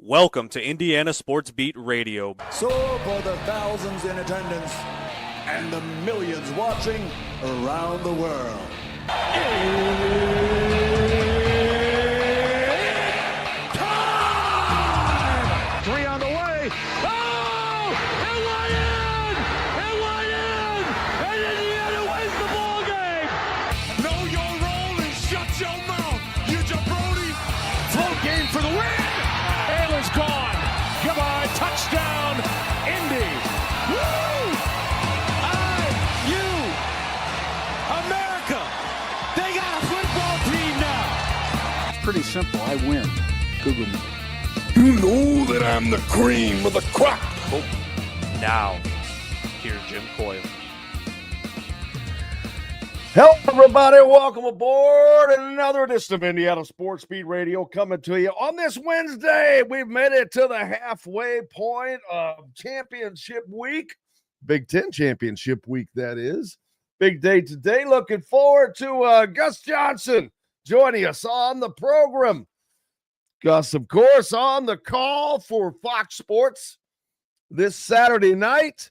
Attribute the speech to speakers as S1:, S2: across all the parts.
S1: Welcome to Indiana Sports Beat Radio.
S2: So for the thousands in attendance and the millions watching around the world. Time!
S3: Three on the way. Oh! It went in! It went in! And Indiana wins the ball game!
S4: Know your role and shut your mouth, you jabroni!
S3: Float game for the win! Ayler's gone. Goodbye. Touchdown, Indy. Woo! IU. America. They got a football team now.
S5: It's pretty simple. I win. Google me.
S4: You know that I'm the cream of the crop.
S1: Now, here's Jim Coyle.
S6: Hello, everybody. Welcome aboard another edition of Indiana Sports Beat Radio coming to you on this Wednesday. We've made it to the halfway point of championship week, Big Ten championship week, that is. Big day today. Looking forward to Gus Johnson joining us on the program. Gus, of course, on the call for Fox Sports this Saturday night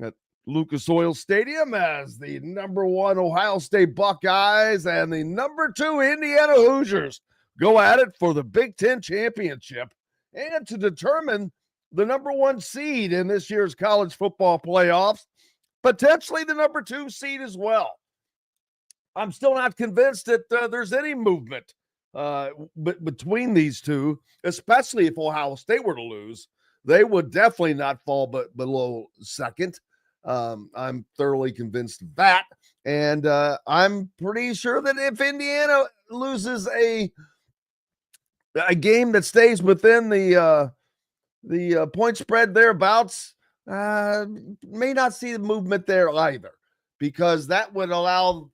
S6: at Lucas Oil Stadium as the number one Ohio State Buckeyes and the number two Indiana Hoosiers go at it for the Big Ten championship and to determine the number one seed in this year's college football playoffs, potentially the number two seed as well. I'm still not convinced that there's any movement between these two, especially if Ohio State were to lose. They would definitely not fall below second. I'm thoroughly convinced of that. And I'm pretty sure that if Indiana loses a game that stays within the point spread thereabouts, may not see the movement there either, because that would allow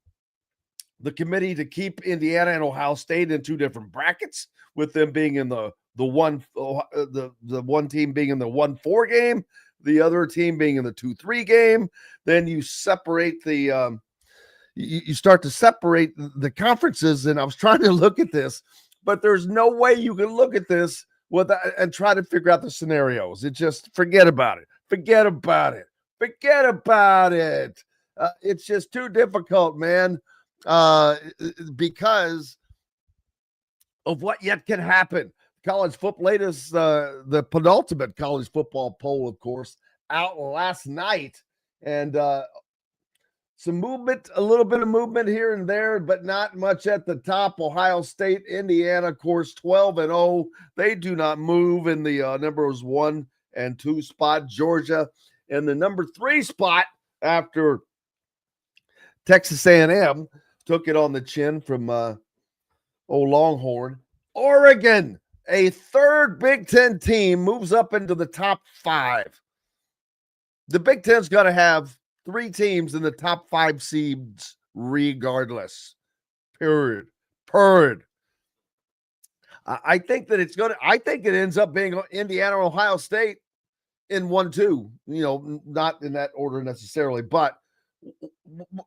S6: the committee to keep Indiana and Ohio State in two different brackets, with them being in the one team being in the 1-4 game, the other team being in the 2-3 game. Then you separate the you start to separate the conferences. And I was trying to look at this, but there's no way you can look at this and try to figure out the scenarios. It just forget about it. Forget about it. Forget about it. It's just too difficult, man, because of what yet can happen. College football, latest, the penultimate college football poll, of course, out last night. And some movement, a little bit of movement here and there, but not much at the top. Ohio State, Indiana, of course, 12-0. They do not move in the numbers 1 and 2 spot. Georgia in the number 3 spot after Texas A&M took it on the chin from old Longhorn. Oregon, a third Big Ten team, moves up into the top 5. The Big Ten's got to have 3 teams in the top 5 seeds regardless. Period. I think that I think it ends up being Indiana or Ohio State in 1-2. Not in that order necessarily, but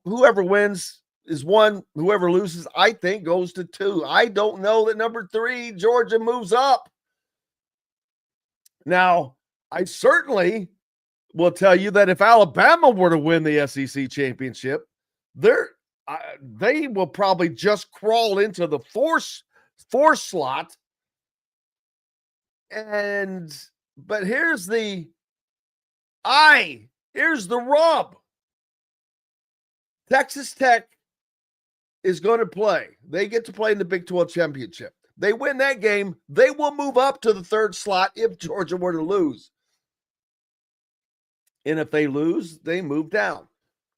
S6: whoever wins is 1. Whoever loses, I think, goes to 2. I don't know that number 3, Georgia, moves up. Now, I certainly will tell you that if Alabama were to win the SEC championship, they will probably just crawl into the 4 slot. But here's the rub. Texas Tech is going to play. They get to play in the Big 12 championship. They win that game, they will move up to the 3rd slot if Georgia were to lose. And if they lose, they move down.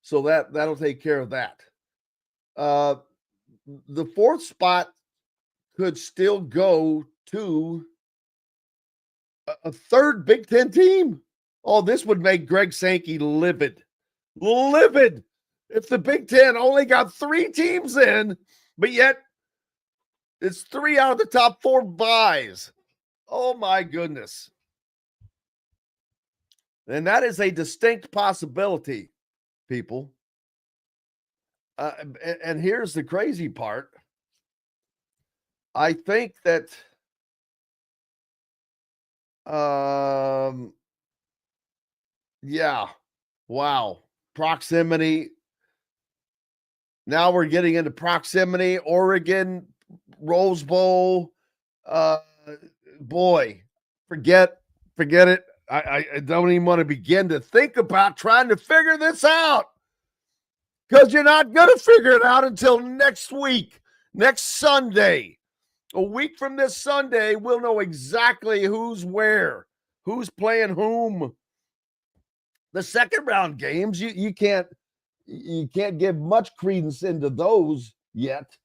S6: So that'll take care of that. The 4th spot could still go to a 3rd Big Ten team. Oh, this would make Greg Sankey livid. Livid. If the Big Ten only got 3 teams in, but yet it's 3 out of the top 4 buys. Oh, my goodness. And that is a distinct possibility, people. And here's the crazy part. I think that Yeah. Wow. Proximity. Now we're getting into proximity. Oregon, Rose Bowl. Boy, forget it. I don't even want to begin to think about trying to figure this out, because you're not going to figure it out until next week, next Sunday. A week from this Sunday, we'll know exactly who's where, who's playing whom. The second round games, you can't give much credence into those yet.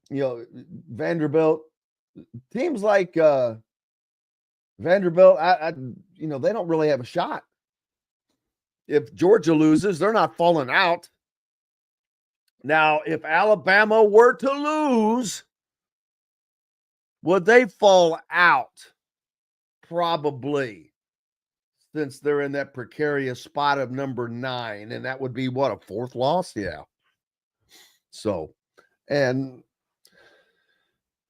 S6: You know, Vanderbilt, teams like Vanderbilt, they don't really have a shot. If Georgia loses, they're not falling out. Now, if Alabama were to lose, would they fall out? Probably, since they're in that precarious spot of number 9, and that would be what, a 4th loss? Yeah. So, and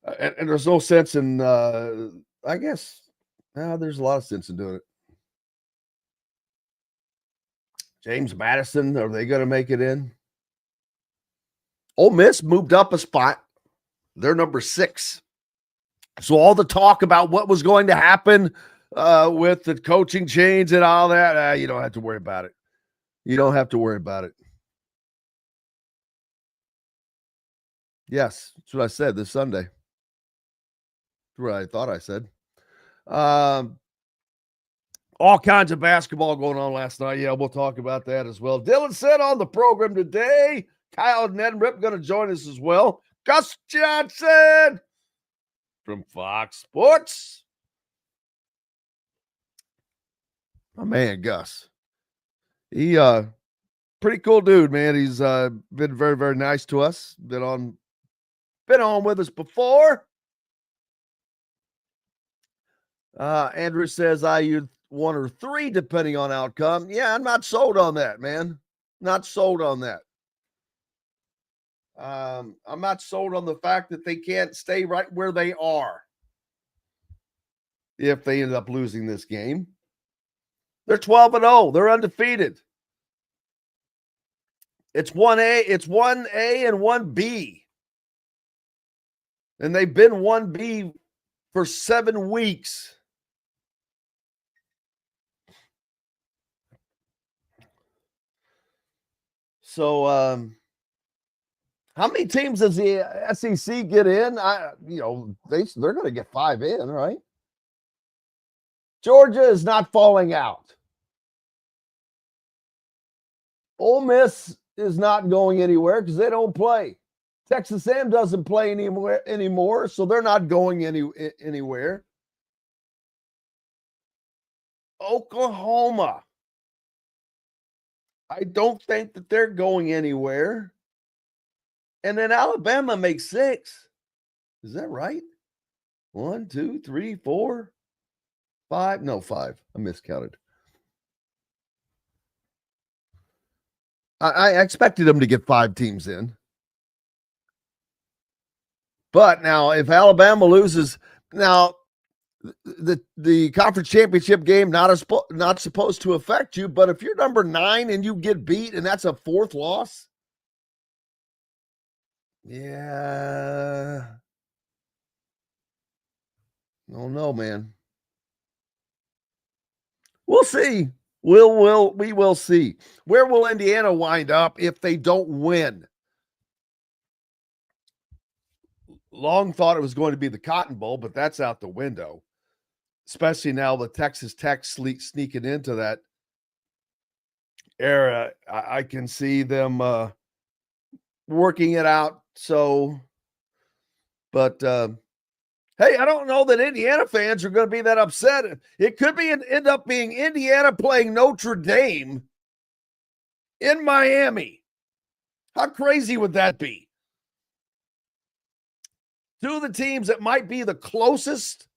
S6: there's no sense in, I guess, there's a lot of sense in doing it. James Madison, are they going to make it in? Ole Miss moved up a spot. They're number 6. So all the talk about what was going to happen with the coaching change and all that, you don't have to worry about it. You don't have to worry about it. Yes, that's what I said this Sunday. That's what I thought I said. All kinds of basketball going on last night. Yeah, we'll talk about that as well. Dylan said on the program today, Kyle Neddenriep going to join us as well. Gus Johnson from Fox Sports. My man, Gus. He pretty cool dude, man. He's been very, very nice to us. Been on with us before. Andrew says IU 1 or 3, depending on outcome. Yeah, I'm not sold on that, man. Not sold on that. I'm not sold on the fact that they can't stay right where they are if they end up losing this game. They're 12-0. They're undefeated. It's 1A, and 1B. And they've been 1B for 7 weeks. So, how many teams does the SEC get in? They're going to get 5 in, right? Georgia is not falling out. Ole Miss is not going anywhere because they don't play. Texas A&M doesn't play anymore, so they're not going anywhere. Oklahoma, I don't think that they're going anywhere. And then Alabama makes 6. Is that right? 1, 2, 3, 4, 5. No, 5. I miscounted. I expected them to get 5 teams in. But now, if Alabama loses, now the conference championship game not supposed to affect you. But if you're number 9 and you get beat, and that's a 4th loss, yeah, no, man. We'll see. We will see. Where will Indiana wind up if they don't win? Long thought it was going to be the Cotton Bowl, but that's out the window. Especially now with Texas Tech sneaking into that era. I can see them working it out. So, but hey, I don't know that Indiana fans are going to be that upset. It could end up being Indiana playing Notre Dame in Miami. How crazy would that be? 2 of the teams that might be the closest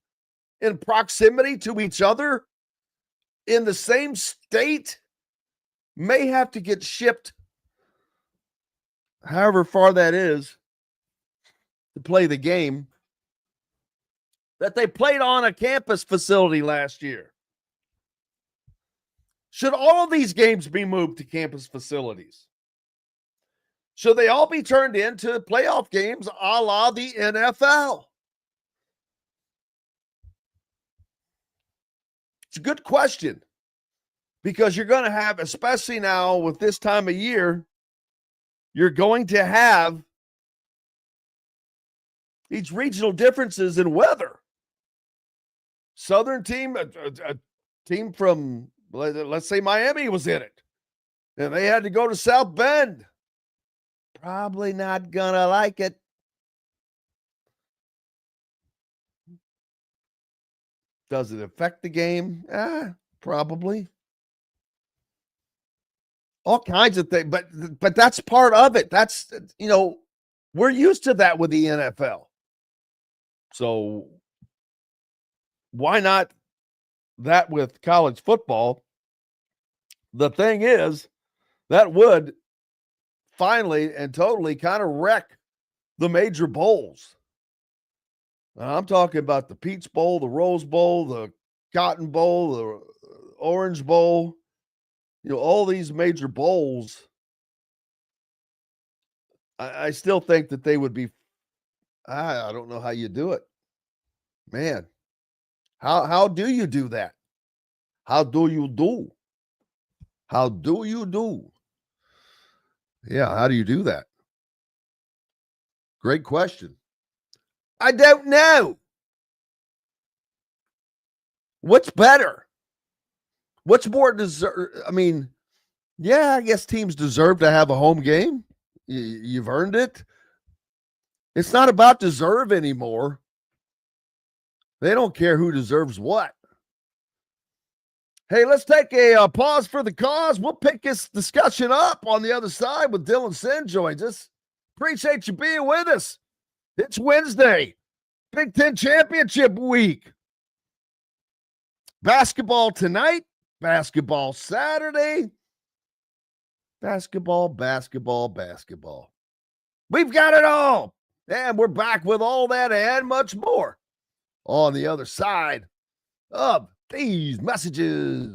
S6: in proximity to each other in the same state may have to get shipped, however far that is, to play the game. that they played on a campus facility last year. Should all of these games be moved to campus facilities? Should they all be turned into playoff games a la the NFL? It's a good question, because you're going to have, especially now with this time of year, you're going to have these regional differences in weather. Southern team, a team from, let's say Miami was in it, and they had to go to South Bend. Probably not going to like it. Does it affect the game? Probably. All kinds of things, but that's part of it. That's, we're used to that with the NFL. So why not that with college football? The thing is, that would finally and totally kind of wreck the major bowls. Now, I'm talking about the Peach Bowl, the Rose Bowl, the Cotton Bowl, the Orange Bowl, all these major bowls. I still think that they would be, I don't know how you do it. Man, how do you do that? How do you do? How do you do? Yeah, how do you do that? Great question. I don't know. What's better? What's more deserve? I mean, yeah, I guess teams deserve to have a home game. You've earned it. It's not about deserve anymore. They don't care who deserves what. Hey, let's take a pause for the cause. We'll pick this discussion up on the other side with Dylan Sinn joins us. Appreciate you being with us. It's Wednesday, Big Ten Championship week. Basketball tonight, basketball Saturday, basketball. We've got it all. And we're back with all that and much more on the other side of these messages.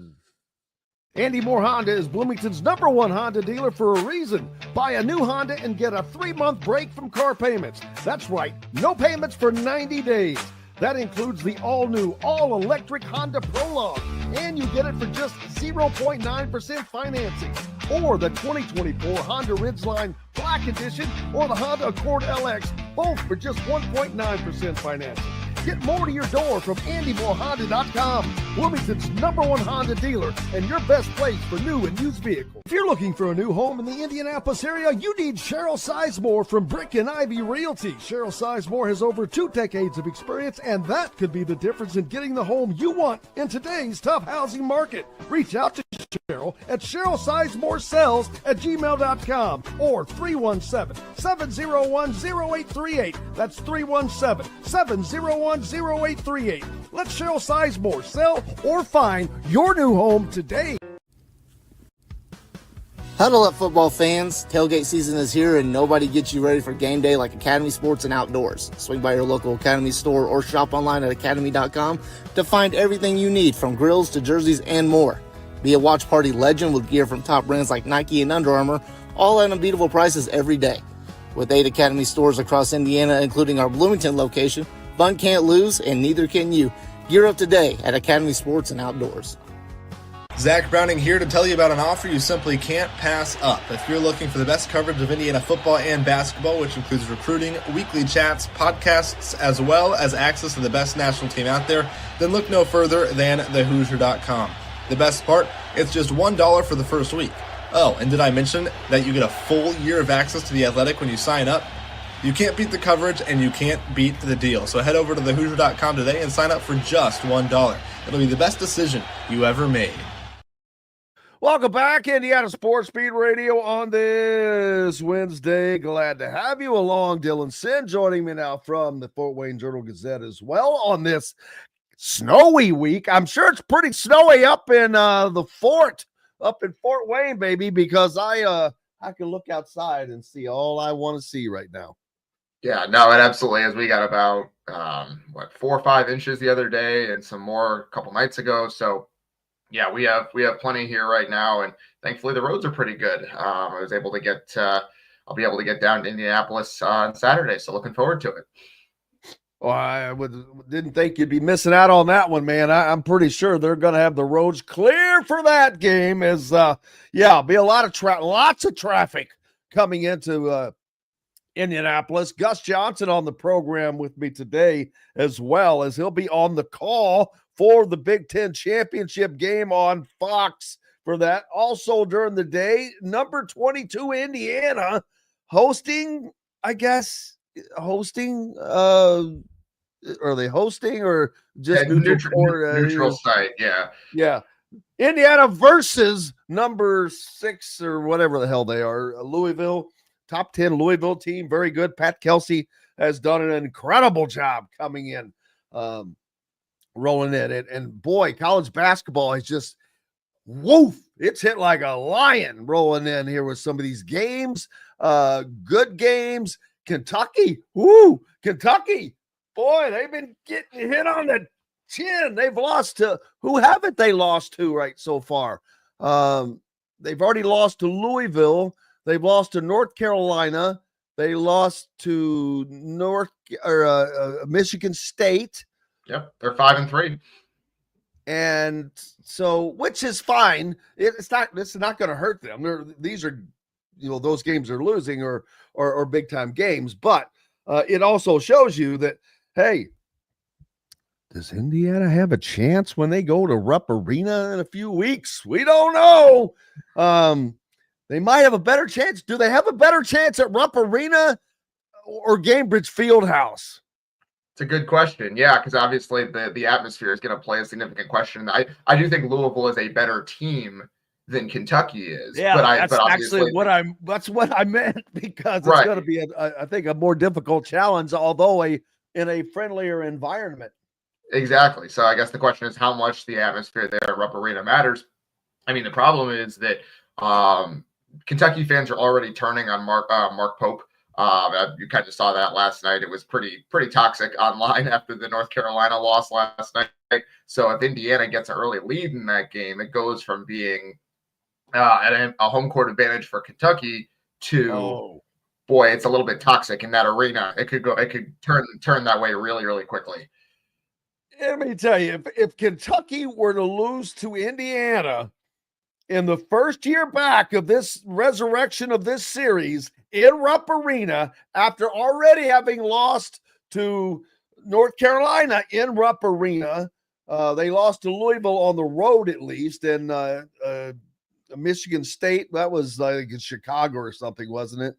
S6: Andy Moore Honda is Bloomington's #1 Honda dealer for a reason. Buy a new Honda and get a 3-month break from car payments. That's right, no payments for 90 days. That includes the all-new, all-electric Honda Prologue, and you get it for just 0.9% financing. Or the 2024 Honda Ridgeline Black Edition or the Honda Accord LX, both for just 1.9% financing. Get more to your door from AndyMooreHonda.com, Bloomington's #1 Honda dealer and your best place for new and used vehicles. If you're looking for a new home in the Indianapolis area, you need Cheryl Sizemore from Brick and Ivy Realty. Cheryl Sizemore has over 2 decades of experience, and that could be the difference in getting the home you want in today's tough housing market. Reach out to Cheryl at CherylSizemooreSells@gmail.com or 317-701-0838. That's 317-701-0838. Let Cheryl Sizemore sell or find your new home today.
S7: Huddle up, football fans. Tailgate season is here, and nobody gets you ready for game day like Academy Sports and Outdoors. Swing by your local Academy store or shop online at academy.com to find everything you need, from grills to jerseys and more. Be a watch party legend with gear from top brands like Nike and Under Armour, all at unbeatable prices every day. With 8 Academy stores across Indiana, including our Bloomington location, fun can't lose, and neither can you. Gear up today at Academy Sports and Outdoors.
S8: Zach Browning here to tell you about an offer you simply can't pass up. If you're looking for the best coverage of Indiana football and basketball, which includes recruiting, weekly chats, podcasts, as well as access to the best national team out there, then look no further than thehoosier.com. The best part, it's just $1 for the first week. Oh, and did I mention that you get a full year of access to The Athletic when you sign up? You can't beat the coverage, and you can't beat the deal. So head over to thehoosier.com today and sign up for just $1. It'll be the best decision you ever made.
S6: Welcome back, Indiana Sports Speed Radio on this Wednesday. Glad to have you along. Dylan Sinn joining me now from the Fort Wayne Journal-Gazette as well on this snowy week. I'm sure it's pretty snowy up in the fort, up in Fort Wayne, baby, because I can look outside and see all I want to see right now.
S9: Yeah, no, it absolutely is. We got about 4 or 5 inches the other day, and some more a couple nights ago. So yeah, we have plenty here right now, and thankfully the roads are pretty good. I was able to get I'll be able to get down to Indianapolis on Saturday, so looking forward to it.
S6: Well, didn't think you'd be missing out on that one, man. I'm pretty sure they're going to have the roads clear for that game. Be a lot of lots of traffic coming into Indianapolis. Gus Johnson on the program with me today, as well as he'll be on the call for the Big Ten championship game on Fox for that. Also during the day, number 22 Indiana hosting. Are they hosting or just
S9: neutral site?
S6: Yeah. Indiana versus number 6 or whatever the hell they are, Louisville, top 10 Louisville team. Very good. Pat Kelsey has done an incredible job coming in, rolling in it. And boy, college basketball is just woof. It's hit like a lion rolling in here with some of these games. Good games. Kentucky. Boy, they've been getting hit on the chin. They've lost to who haven't they lost to right so far? They've already lost to Louisville. They've lost to North Carolina. They lost to Michigan State.
S9: Yep, they're 5-3.
S6: And so, which is fine. It's not going to hurt them. These are, those games are losing or big time games, but it also shows you that, hey, does Indiana have a chance when they go to Rupp Arena in a few weeks? We don't know. They might have a better chance. Do they have a better chance at Rupp Arena or Gainbridge Fieldhouse?
S9: It's a good question. Yeah, because obviously the atmosphere is going to play a significant question. I do think Louisville is a better team than Kentucky is.
S6: Yeah, that's actually what I meant, because it's going to be I think a more difficult challenge, although in a friendlier environment.
S9: Exactly. So I guess the question is how much the atmosphere there at Rupp Arena matters. I mean, the problem is that Kentucky fans are already turning on Mark Pope. You kind of saw that last night. It was pretty toxic online after the North Carolina loss last night. So if Indiana gets an early lead in that game, it goes from being a home court advantage for Kentucky to boy, it's a little bit toxic in that arena. It could turn that way really, really quickly.
S6: Let me tell you, if Kentucky were to lose to Indiana in the first year back of this resurrection of this series in Rupp Arena, after already having lost to North Carolina in Rupp Arena, they lost to Louisville on the road at least, and Michigan State, that was like in Chicago or something, wasn't it?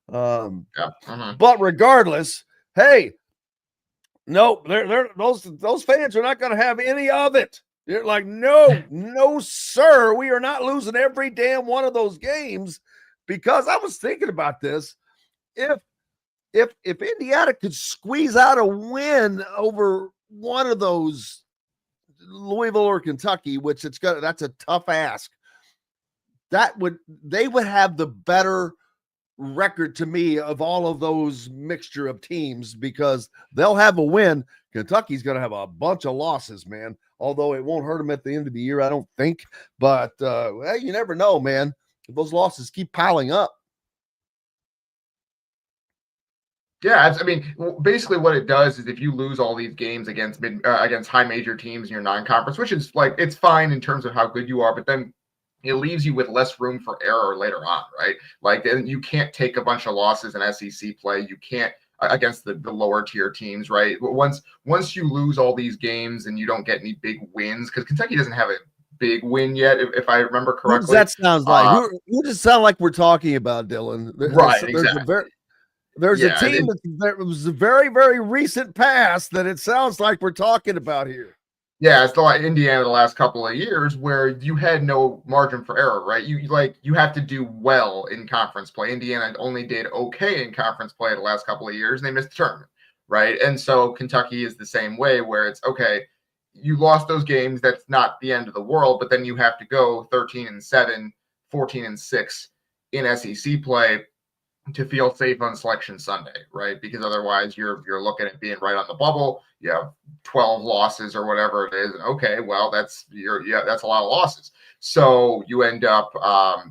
S6: But regardless, hey, no, those fans are not going to have any of it. They're like, no, sir, we are not losing every damn one of those games, because I was thinking about this. If Indiana could squeeze out a win over one of those, Louisville or Kentucky, which that's a tough ask, they would have the better record to me of all of those mixture of teams, because they'll have a win. Kentucky's going to have a bunch of losses, man, although it won't hurt them at the end of the year, I don't think. But well, you never know, man, if those losses keep piling up.
S9: Yeah, I mean, basically what it does is if you lose all these games against high major teams in your non-conference, which is like, it's fine in terms of how good you are, but then it leaves you with less room for error later on, right? Like, then you can't take a bunch of losses in SEC play. You can't against the lower tier teams, right? Once you lose all these games and you don't get any big wins, because Kentucky doesn't have a big win yet, if I remember correctly.
S6: That sounds like who does it sound like we're talking about, Dylan?
S9: Exactly.
S6: There's a team that was a very, very recent past that it sounds like we're talking about here.
S9: Yeah, it's like Indiana the last couple of years where you had no margin for error, right? You have to do well in conference play. Indiana only did okay in conference play the last couple of years, and they missed the tournament, right? And so Kentucky is the same way, where it's okay, you lost those games, that's not the end of the world, but then you have to go 13-7, 14-6 in SEC play. to feel safe on Selection Sunday, right? Because otherwise you're looking at being right on the bubble. You have 12 losses or whatever it is. And okay, well, that's a lot of losses. So you end up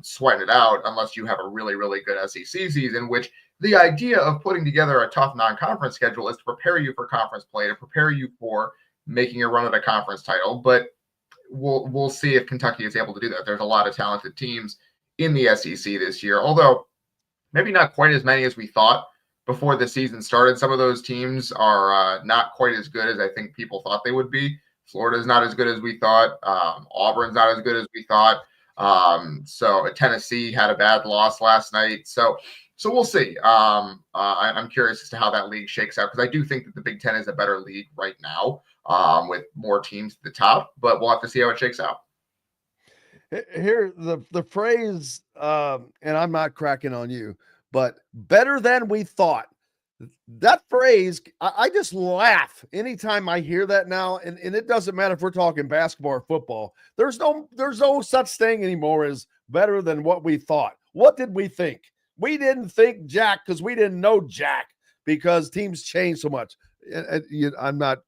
S9: sweating it out unless you have a really, really good SEC season, which the idea of putting together a tough non-conference schedule is to prepare you for conference play, to prepare you for making a run at a conference title. But we'll see if Kentucky is able to do that. There's a lot of talented teams in the SEC this year, although maybe not quite as many as we thought before the season started. Some of those teams are not quite as good as I think people thought they would be. Florida's not as good as we thought. Auburn's not as good as we thought. So Tennessee had a bad loss last night. So we'll see. I'm curious as to how that league shakes out, because I do think that the Big Ten is a better league right now with more teams at the top. But we'll have to see how it shakes out.
S6: Here, the phrase, and I'm not cracking on you, but better than we thought. That phrase, I just laugh anytime I hear that now. And it doesn't matter if we're talking basketball or football. There's no such thing anymore as better than what we thought. What did we think? We didn't think jack because we didn't know jack, because teams change so much. I'm not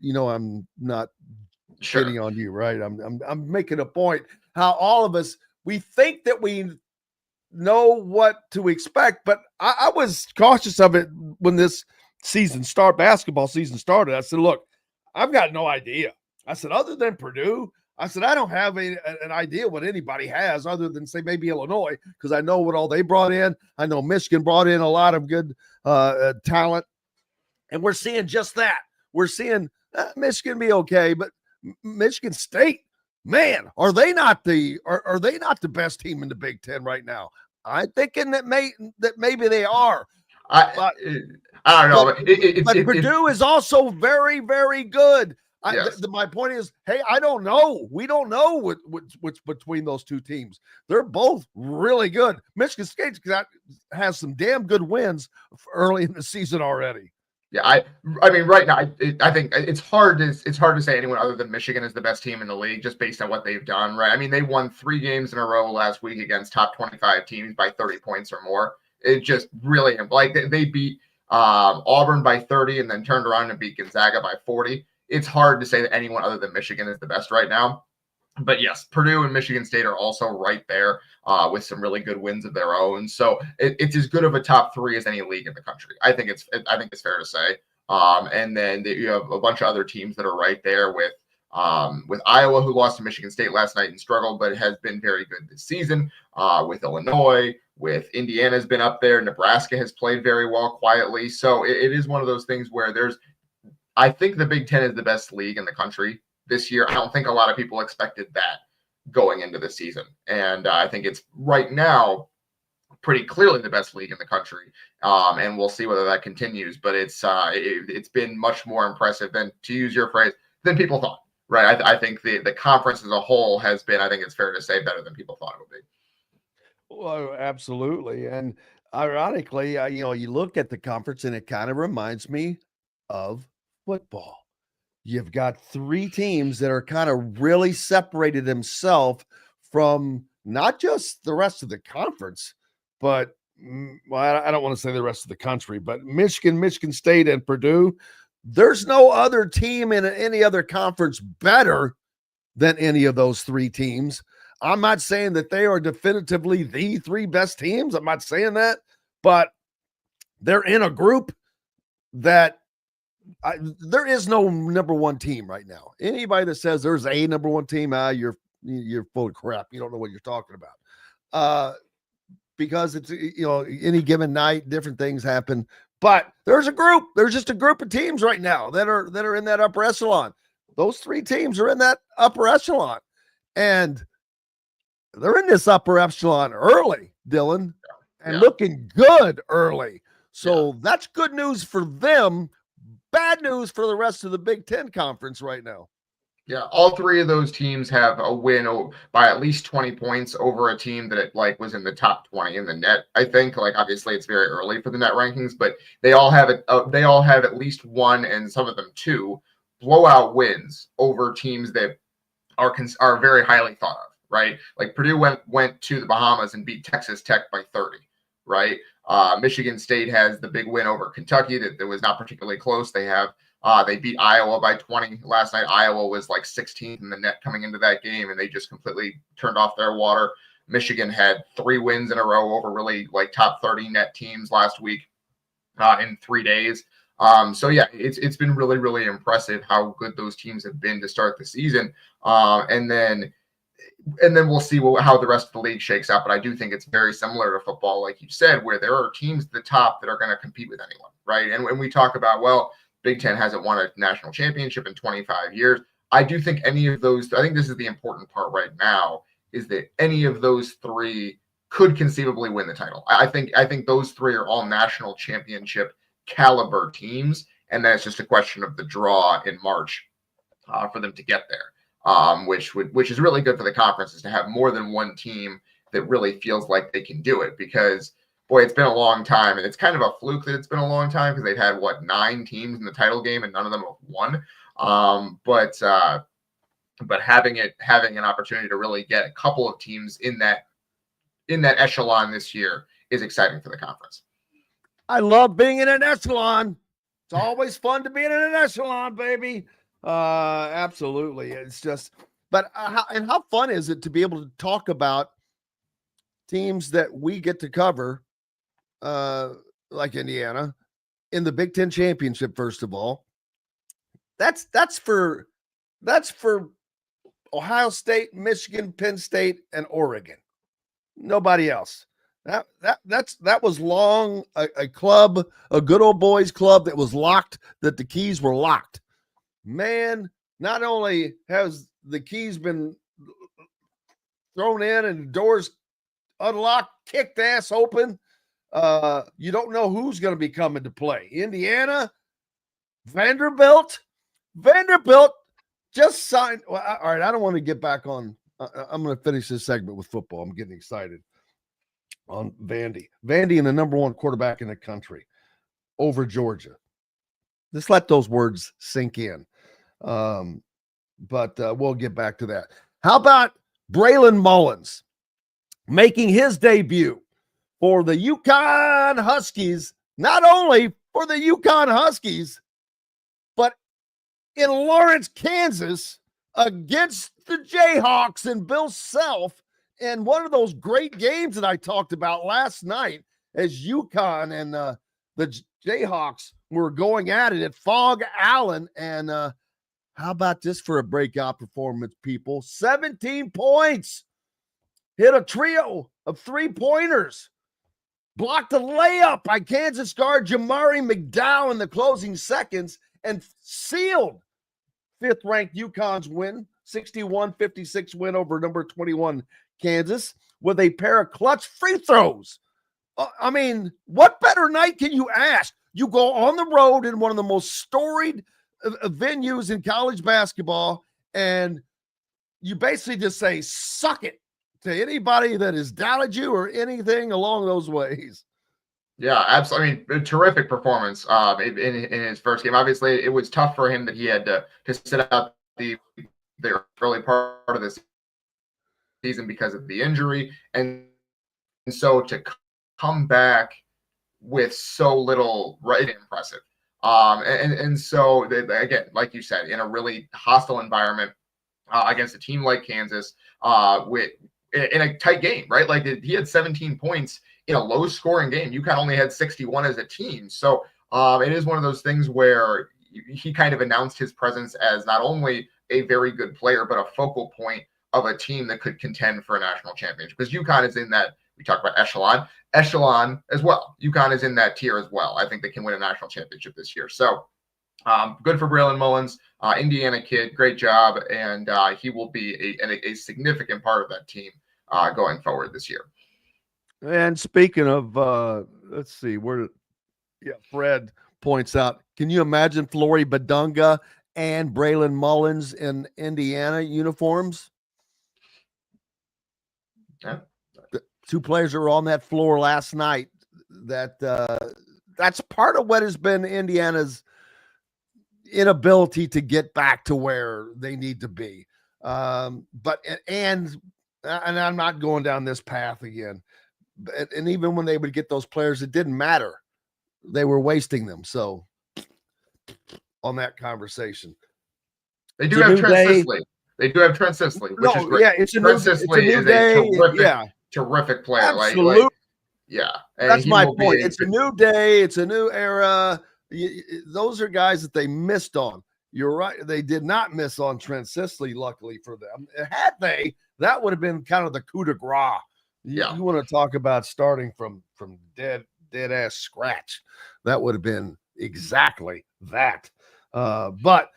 S9: Sure.
S6: shitting on you, right? I'm making a point how all of us, we think that we know what to expect, but I was cautious of it when this basketball season started. I said, look, I've got no idea. I said, other than Purdue, I said, I don't have an idea what anybody has other than, say, maybe Illinois, because I know what all they brought in. I know Michigan brought in a lot of good talent, and we're seeing just that. We're seeing Michigan be okay, but Michigan State, man, are they not the best team in the Big Ten right now? I'm thinking that maybe they are.
S9: I don't know.
S6: But Purdue is also very, very good.
S9: Yes.
S6: My point is, hey, I don't know. We don't know what's between those two teams. They're both really good. Michigan State has some damn good wins early in the season already.
S9: Yeah, I mean, right now, I think it's hard to say anyone other than Michigan is the best team in the league just based on what they've done, right? I mean, they won 3 games in a row last week against top 25 teams by 30 points or more. It just really, like, they beat Auburn by 30 and then turned around and beat Gonzaga by 40. It's hard to say that anyone other than Michigan is the best right now. But yes, Purdue and Michigan State are also right there with some really good wins of their own. So it's as good of a top 3 as any league in the country. I think it's fair to say. And then you have a bunch of other teams that are right there with Iowa, who lost to Michigan State last night and struggled, but has been very good this season. With Illinois, with Indiana's been up there. Nebraska has played very well quietly. So it is one of those things where I think the Big Ten is the best league in the country this year. I don't think a lot of people expected that going into the season. And I think it's right now pretty clearly the best league in the country. And we'll see whether that continues, but it's been much more impressive than, to use your phrase, than people thought, right? I think the conference as a whole has been, I think it's fair to say, better than people thought it would be.
S6: Well, absolutely. And ironically, you look at the conference and it kind of reminds me of football. You've got 3 teams that are kind of really separated themselves from not just the rest of the conference, but I don't want to say the rest of the country, but Michigan State, and Purdue. There's no other team in any other conference better than any of those 3 teams. I'm not saying that they are definitively the 3 best teams. I'm not saying that, but they're in a group that there is no number 1 team right now. Anybody that says there's a number 1 team, you're full of crap. You don't know what you're talking about. Because it's, any given night, different things happen. But there's just a group of teams right now that are in that upper echelon. Those 3 teams are in that upper echelon. And they're in this upper echelon early, Dylan, and looking good early. So that's good news for them. Bad news for the rest of the Big Ten conference right now.
S9: Yeah, all 3 of those teams have a win by at least 20 points over a team that was in the top 20 in the net. I think, obviously it's very early for the net rankings, but they all have it. They all have at least 1, and some of them 2 blowout wins over teams that are very highly thought of. Right, like Purdue went to the Bahamas and beat Texas Tech by 30. Right, Michigan State has the big win over Kentucky that was not particularly close. They beat Iowa by 20 last night. Iowa was like 16th in the net coming into that game, and they just completely turned off their water. Michigan had 3 wins in a row over really like top 30 net teams last week in 3 days. So yeah, it's been really, really impressive how good those teams have been to start the season. And then we'll see how the rest of the league shakes out. But I do think it's very similar to football, like you said, where there are teams at the top that are going to compete with anyone, right? And when we talk about, well, Big Ten hasn't won a national championship in 25 years. I do think I think this is the important part right now, is that any of those 3 could conceivably win the title. I think those 3 are all national championship caliber teams, and then it's just a question of the draw in March for them to get there, which is really good for the conference, is to have more than one team that really feels like they can do it, because boy, it's been a long time, and it's kind of a fluke that it's been a long time, because they've had 9 teams in the title game and none of them have won. But having an opportunity to really get a couple of teams in that echelon this year is exciting for the conference.
S6: I love being in an echelon. It's always fun to be in an echelon, baby. Absolutely. It's just, but how fun is it to be able to talk about teams that we get to cover, like Indiana, in the Big Ten championship? First of all, that's for Ohio State, Michigan, Penn State, and Oregon. Nobody else. That was long a club, a good old boys club that was locked, that the keys were locked. Man, not only has the keys been thrown in and doors unlocked, kicked ass open, you don't know who's going to be coming to play. Indiana, Vanderbilt just signed. Well, all right, I don't want to get back on. I'm going to finish this segment with football. I'm getting excited on Vandy and the number 1 quarterback in the country over Georgia. Just let those words sink in. But we'll get back to that. How about Braylon Mullins making his debut for the UConn Huskies? Not only for the UConn Huskies, but in Lawrence, Kansas, against the Jayhawks and Bill Self, in one of those great games that I talked about last night, as UConn and the Jayhawks were going at it at Fog Allen. And how about this for a breakout performance, people? 17 points, hit a trio of 3-pointers, blocked a layup by Kansas guard Jamari McDowell in the closing seconds, and sealed 5th-ranked UConn's win, 61-56 win over number 21 Kansas, with a pair of clutch free throws. I mean, what better night can you ask? You go on the road in one of the most storied venues in college basketball, and you basically just say, suck it to anybody that has doubted you or anything along those ways.
S9: Yeah, absolutely. I mean, a terrific performance in his first game. Obviously, it was tough for him that he had to sit out the early part of the season because of the injury, and so to come back with so little, right, impressive. And so again, like you said, in a really hostile environment against a team like Kansas, in a tight game, right? Like he had 17 points in a low-scoring game. UConn only had 61 as a team, so it is one of those things where he kind of announced his presence as not only a very good player, but a focal point of a team that could contend for a national championship. Because UConn is in that, we talk about echelon as well. UConn is in that tier as well. I think they can win a national championship this year. So good for Braylon Mullins, Indiana kid, great job, and he will be a significant part of that team going forward this year.
S6: And speaking of, let's see, Fred points out, can you imagine Flory Badunga and Braylon Mullins in Indiana uniforms?
S9: Yeah.
S6: The 2 players that were on that floor last night. That's part of what has been Indiana's inability to get back to where they need to be. And I'm not going down this path again, And even when they would get those players, it didn't matter. They were wasting them. So on that conversation.
S9: They do have Trent Sisley. They do have Trent Sisley, which is great.
S6: Yeah, it's a
S9: Trent
S6: new
S9: Sisley is
S6: day.
S9: a terrific player.
S6: Absolutely.
S9: Yeah.
S6: And that's my point. It's a new day. It's a new era. Those are guys that they missed on. You're right. They did not miss on Trent Sisley, luckily for them. Had they, that would have been kind of the coup de grace. You want to talk about starting from dead ass scratch. That would have been exactly that. But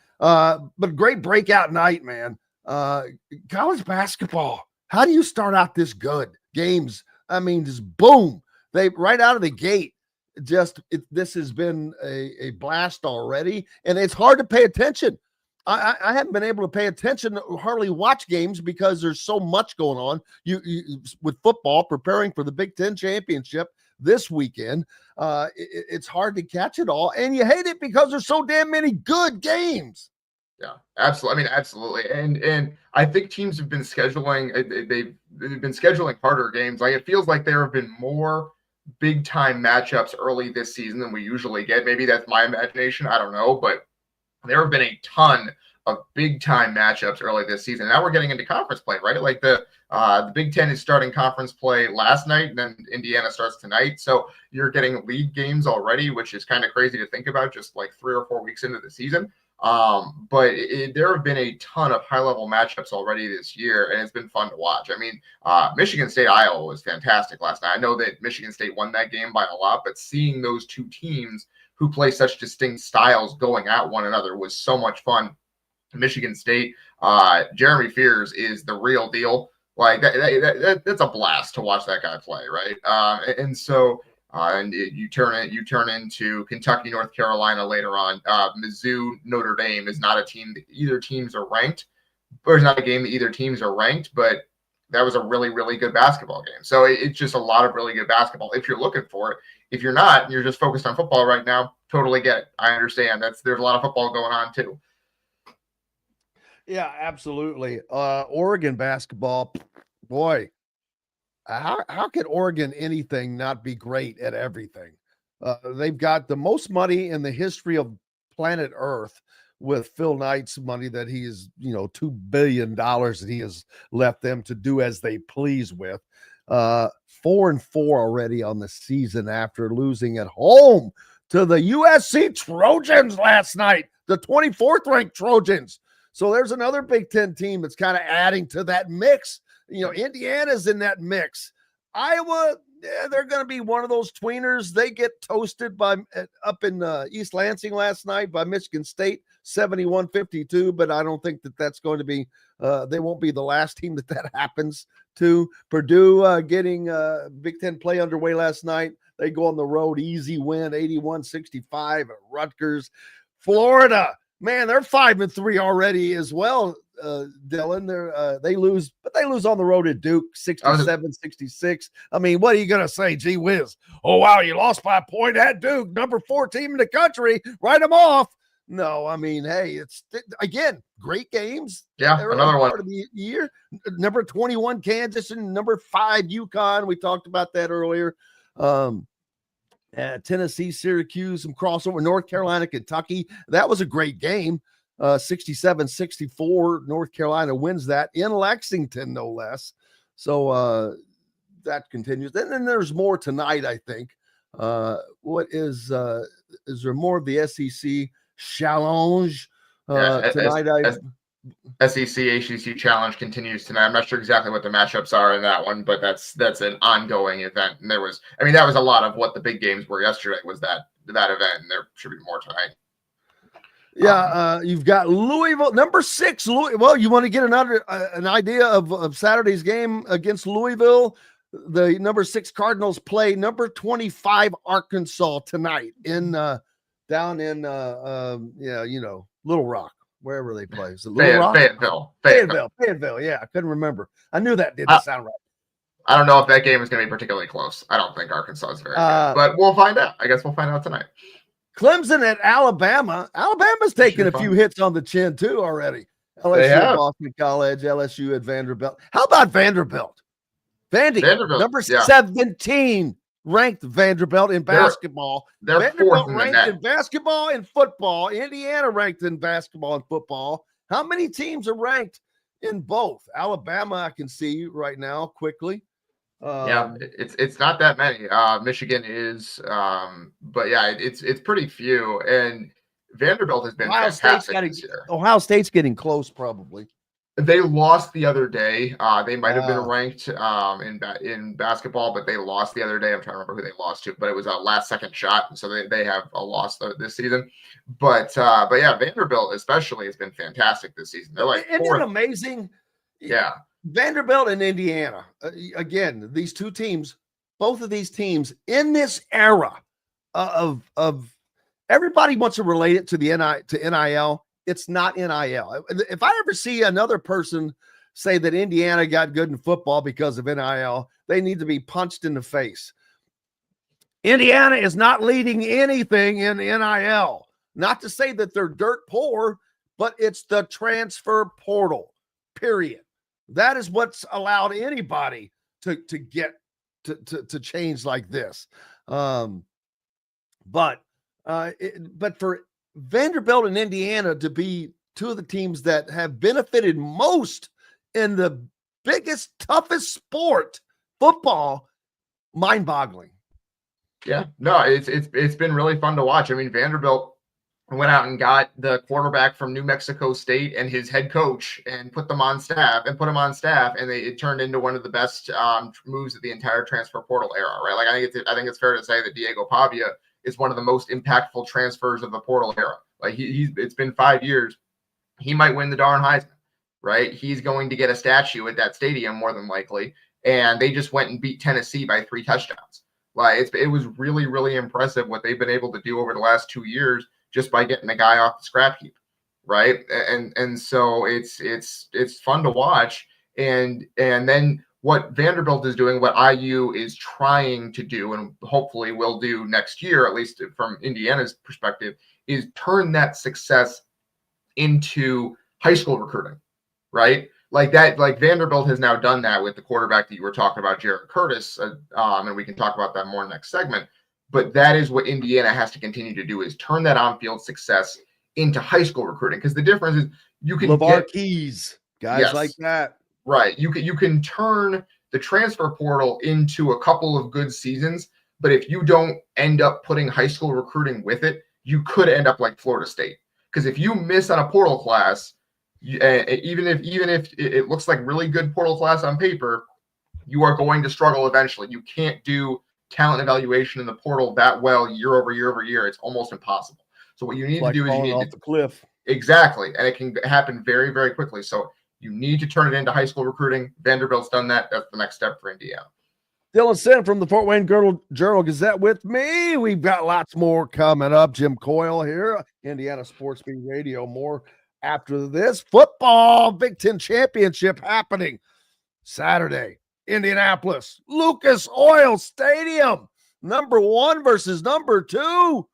S6: great breakout night, man. College basketball. How do you start out this good? Games, I mean, just boom. They right out of the gate. This has been a blast already, and it's hard to pay attention. I haven't been able to pay attention, hardly watch games because there's so much going on. You with football preparing for the Big Ten championship this weekend. It's hard to catch it all, and you hate it because there's so damn many good games.
S9: Yeah, absolutely. I mean, absolutely. And I think teams have been scheduling. They've been scheduling harder games. Like it feels like there have been more big time matchups early this season than we usually get. Maybe that's my imagination. I don't know, but there have been a ton of big time matchups early this season. Now we're getting into conference play, right? Like the Big Ten is starting conference play last night, and then Indiana starts tonight. So you're getting league games already, which is kind of crazy to think about just like 3 or 4 weeks into the season. But there have been a ton of high-level matchups already this year, and it's been fun to watch. I mean, Michigan State, Iowa was fantastic last night. I know that Michigan State won that game by a lot, but seeing those two teams who play such distinct styles going at one another was so much fun. Michigan State, Jeremy Fears is the real deal. Like that's a blast to watch that guy play, right? And you turn into Kentucky, North Carolina later on. Mizzou, Notre Dame is not a team that either teams are ranked, or it's not a game that either teams are ranked, but that was a really, really good basketball game. So it's just a lot of really good basketball if you're looking for it. If you're not, and you're just focused on football right now, totally get it. I understand. There's a lot of football going on too.
S6: Yeah, absolutely. Oregon basketball, boy. How can Oregon anything not be great at everything? They've got the most money in the history of planet Earth with Phil Knight's money that he is, $2 billion that he has left them to do as they please with. 4-4 already on the season after losing at home to the USC Trojans last night, the 24th ranked Trojans. So there's another Big Ten team that's kind of adding to that mix. Indiana's in that mix. Iowa, they're going to be one of those tweeners. They get toasted up in East Lansing last night by Michigan State, 71-52. But I don't think that's going to be. They won't be the last team that happens to. Purdue getting Big Ten play underway last night. They go on the road, easy win, 81-65 at Rutgers. Florida, man, they're 5-3 already as well. Dylan, they lose, but they lose on the road at Duke, 67-66. I mean, what are you going to say? Gee whiz. Oh, wow, you lost by a point at Duke, number 4 team in the country. Write them off. No, I mean, hey, it's, again, great games.
S9: Yeah, another one.
S6: Part of the year. Number 21, Kansas, and number 5, UConn. We talked about that earlier. Tennessee, Syracuse, some crossover. North Carolina, Kentucky. That was a great game. 67-64. North Carolina wins that in Lexington, no less. So that continues. And then there's more tonight, I think. What is there more of the SEC challenge tonight?
S9: SEC ACC challenge continues tonight. I'm not sure exactly what the matchups are in that one, but that's an ongoing event. And that was a lot of what the big games were yesterday was that event, and there should be more tonight.
S6: Yeah, you've got Louisville, number 6. Well, you want to get an idea of Saturday's game against Louisville? The number 6 Cardinals play number 25 Arkansas tonight down in Little Rock, wherever they play. Is it Little Rock? Fayetteville. Yeah, I couldn't remember. I knew that didn't sound right.
S9: I don't know if that game is going to be particularly close. I don't think Arkansas is very good, but we'll find out. I guess we'll find out tonight.
S6: Clemson at Alabama. Alabama's taken a few hits on the chin too already. LSU at Boston College, LSU at Vanderbilt. How about Vanderbilt? Vanderbilt, number 17 ranked Vanderbilt in basketball.
S9: They're
S6: Vanderbilt
S9: fourth
S6: ranked in basketball and football. Indiana ranked in basketball and football. How many teams are ranked in both? Alabama, I can see right now quickly.
S9: It's not that many. Michigan is, but yeah, it's pretty few. And Vanderbilt has been fantastic this year.
S6: Ohio State's getting close, probably.
S9: They lost the other day. They might have been ranked in basketball, but they lost the other day. I'm trying to remember who they lost to, but it was a last-second shot, so they have a loss this season. But yeah, Vanderbilt especially has been fantastic this season. They're like
S6: isn't it amazing?
S9: Yeah,
S6: Vanderbilt and Indiana. Again, these two teams, both of these teams in this era of everybody wants to relate it to the NIL. It's not NIL. If I ever see another person say that Indiana got good in football because of NIL, they need to be punched in the face. Indiana is not leading anything in NIL. Not to say that they're dirt poor, but it's the transfer portal, period. That is what's allowed anybody to get to change like this. But for Vanderbilt and Indiana to be two of the teams that have benefited most in the biggest, toughest sport, football, mind-boggling.
S9: Yeah, no, it's been really fun to watch. I mean, Vanderbilt went out and got the quarterback from New Mexico State and his head coach and put him on staff, and it turned into one of the best moves of the entire transfer portal era, right? Like I think it's fair to say that Diego Pavia is one of the most impactful transfers of the portal era. Like it's been 5 years. He might win the darn Heisman, right? He's going to get a statue at that stadium more than likely. And they just went and beat Tennessee by 3 touchdowns. Like it was really, really impressive what they've been able to do over the last 2 years just by getting a guy off the scrap heap, right? And so it's fun to watch. And then what Vanderbilt is doing, what IU is trying to do, and hopefully will do next year, at least from Indiana's perspective, is turn that success into high school recruiting, right? Like Vanderbilt has now done that with the quarterback that you were talking about, Jared Curtis, and we can talk about that more next segment. But that is what Indiana has to continue to do, is turn that on-field success into high school recruiting. Because the difference is you can
S6: LeVar Keys, guys like that.
S9: Right. You can turn the transfer portal into a couple of good seasons, but if you don't end up putting high school recruiting with it, you could end up like Florida State. Because if you miss on a portal class, even if it looks like really good portal class on paper, you are going to struggle eventually. You can't do talent evaluation in the portal that well year over year over year. It's almost impossible. So what you need to do is you need
S6: off the cliff.
S9: Exactly. And it can happen very, very quickly. So you need to turn it into high school recruiting. Vanderbilt's done that. That's the next step for Indiana.
S6: Dylan Sinn from the Fort Wayne Journal-Gazette with me. We've got lots more coming up. Jim Coyle here, Indiana Sports Beat Radio. More after this. Football Big Ten Championship happening Saturday. Indianapolis, Lucas Oil Stadium. Number 1 versus number 2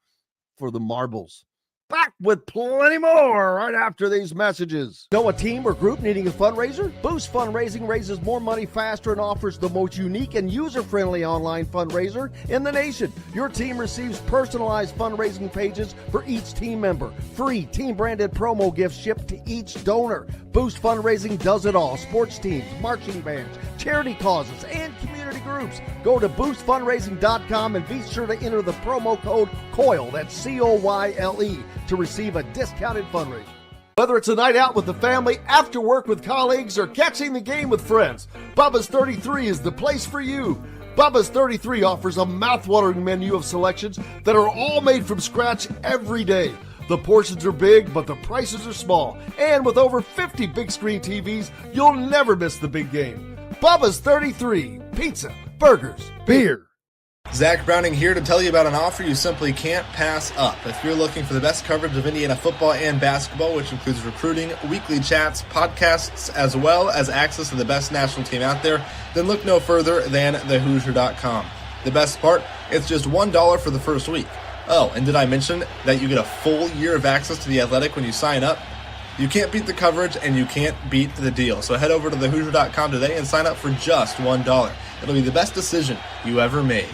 S6: for the Marbles. Back with plenty more right after these messages. Know a team or group needing a fundraiser? Boost Fundraising raises more money faster and offers the most unique and user-friendly online fundraiser in the nation. Your team receives personalized fundraising pages for each team member. Free team-branded promo gifts shipped to each donor. Boost Fundraising does it all. Sports teams, marching bands, charity causes, and community groups. Go to boostfundraising.com and be sure to enter the promo code COYLE, that's COYLE, to receive a discounted fundraiser. Whether it's a night out with the family, after work with colleagues, or catching the game with friends, Bubba's 33 is the place for you. Bubba's 33 offers a mouthwatering menu of selections that are all made from scratch every day. The portions are big, but the prices are small. And with over 50 big screen TVs, you'll never miss the big game. Bubba's 33, pizza, burgers, beer.
S8: Zach Browning here to tell you about an offer you simply can't pass up. If you're looking for the best coverage of Indiana football and basketball, which includes recruiting, weekly chats, podcasts, as well as access to the best national team out there, then look no further than thehoosier.com. The best part, it's just $1 for the first week. Oh, and did I mention that you get a full year of access to The Athletic when you sign up? You can't beat the coverage, and you can't beat the deal. So head over to thehoosier.com today and sign up for just $1. It'll be the best decision you ever made.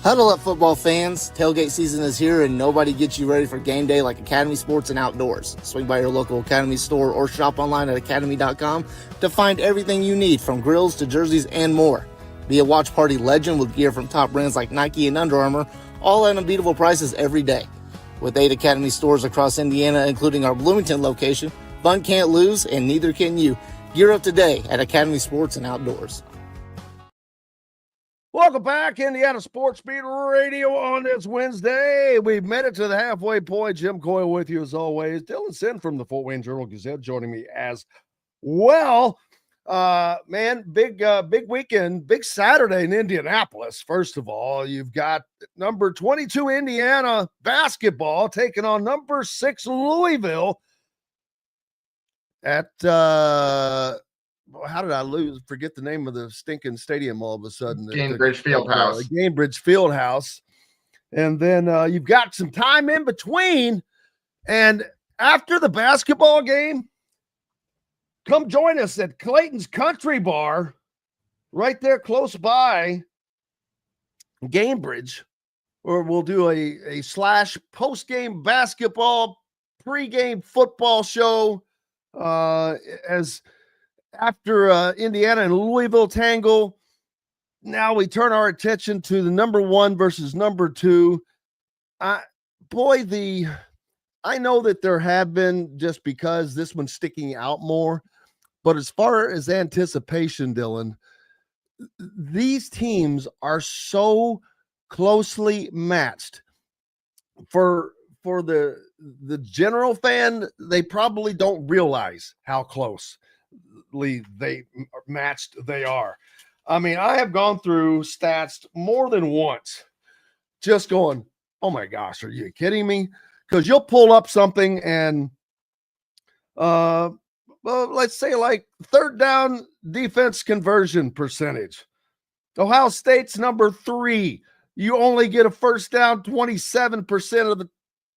S7: Huddle up, football fans. Tailgate season is here, and nobody gets you ready for game day like Academy Sports and Outdoors. Swing by your local Academy store or shop online at academy.com to find everything you need, from grills to jerseys and more. Be a watch party legend with gear from top brands like Nike and Under Armour, all at unbeatable prices every day. With 8 Academy stores across Indiana, including our Bloomington location, fun can't lose, and neither can you. Gear up today at Academy Sports and Outdoors.
S6: Welcome back, Indiana Sports Beat Radio on this Wednesday. We've made it to the halfway point. Jim Coyle with you as always. Dylan Sinn from the Fort Wayne Journal-Gazette joining me as well. Man, big weekend, big Saturday in Indianapolis. First of all, you've got number 22 Indiana basketball taking on number 6 Louisville at how did I forget the name of the stinking stadium all of a sudden?
S9: Gainbridge Fieldhouse.
S6: Gainbridge Fieldhouse. And then you've got some time in between. And after the basketball game, come join us at Clayton's Country Bar right there close by Gainbridge, or we'll do a slash post-game basketball, pre-game football show as after Indiana and Louisville tangle. Now we turn our attention to the number 1 versus number 2. I know that there have been, just because this one's sticking out more, but as far as anticipation, Dylan, these teams are so closely matched. For the general fan, they probably don't realize how closely matched they are. I mean, I have gone through stats more than once, just going, oh my gosh, are you kidding me? Because you'll pull up something and well, let's say like third down defense conversion percentage. Ohio State's number 3. You only get a first down 27% of the,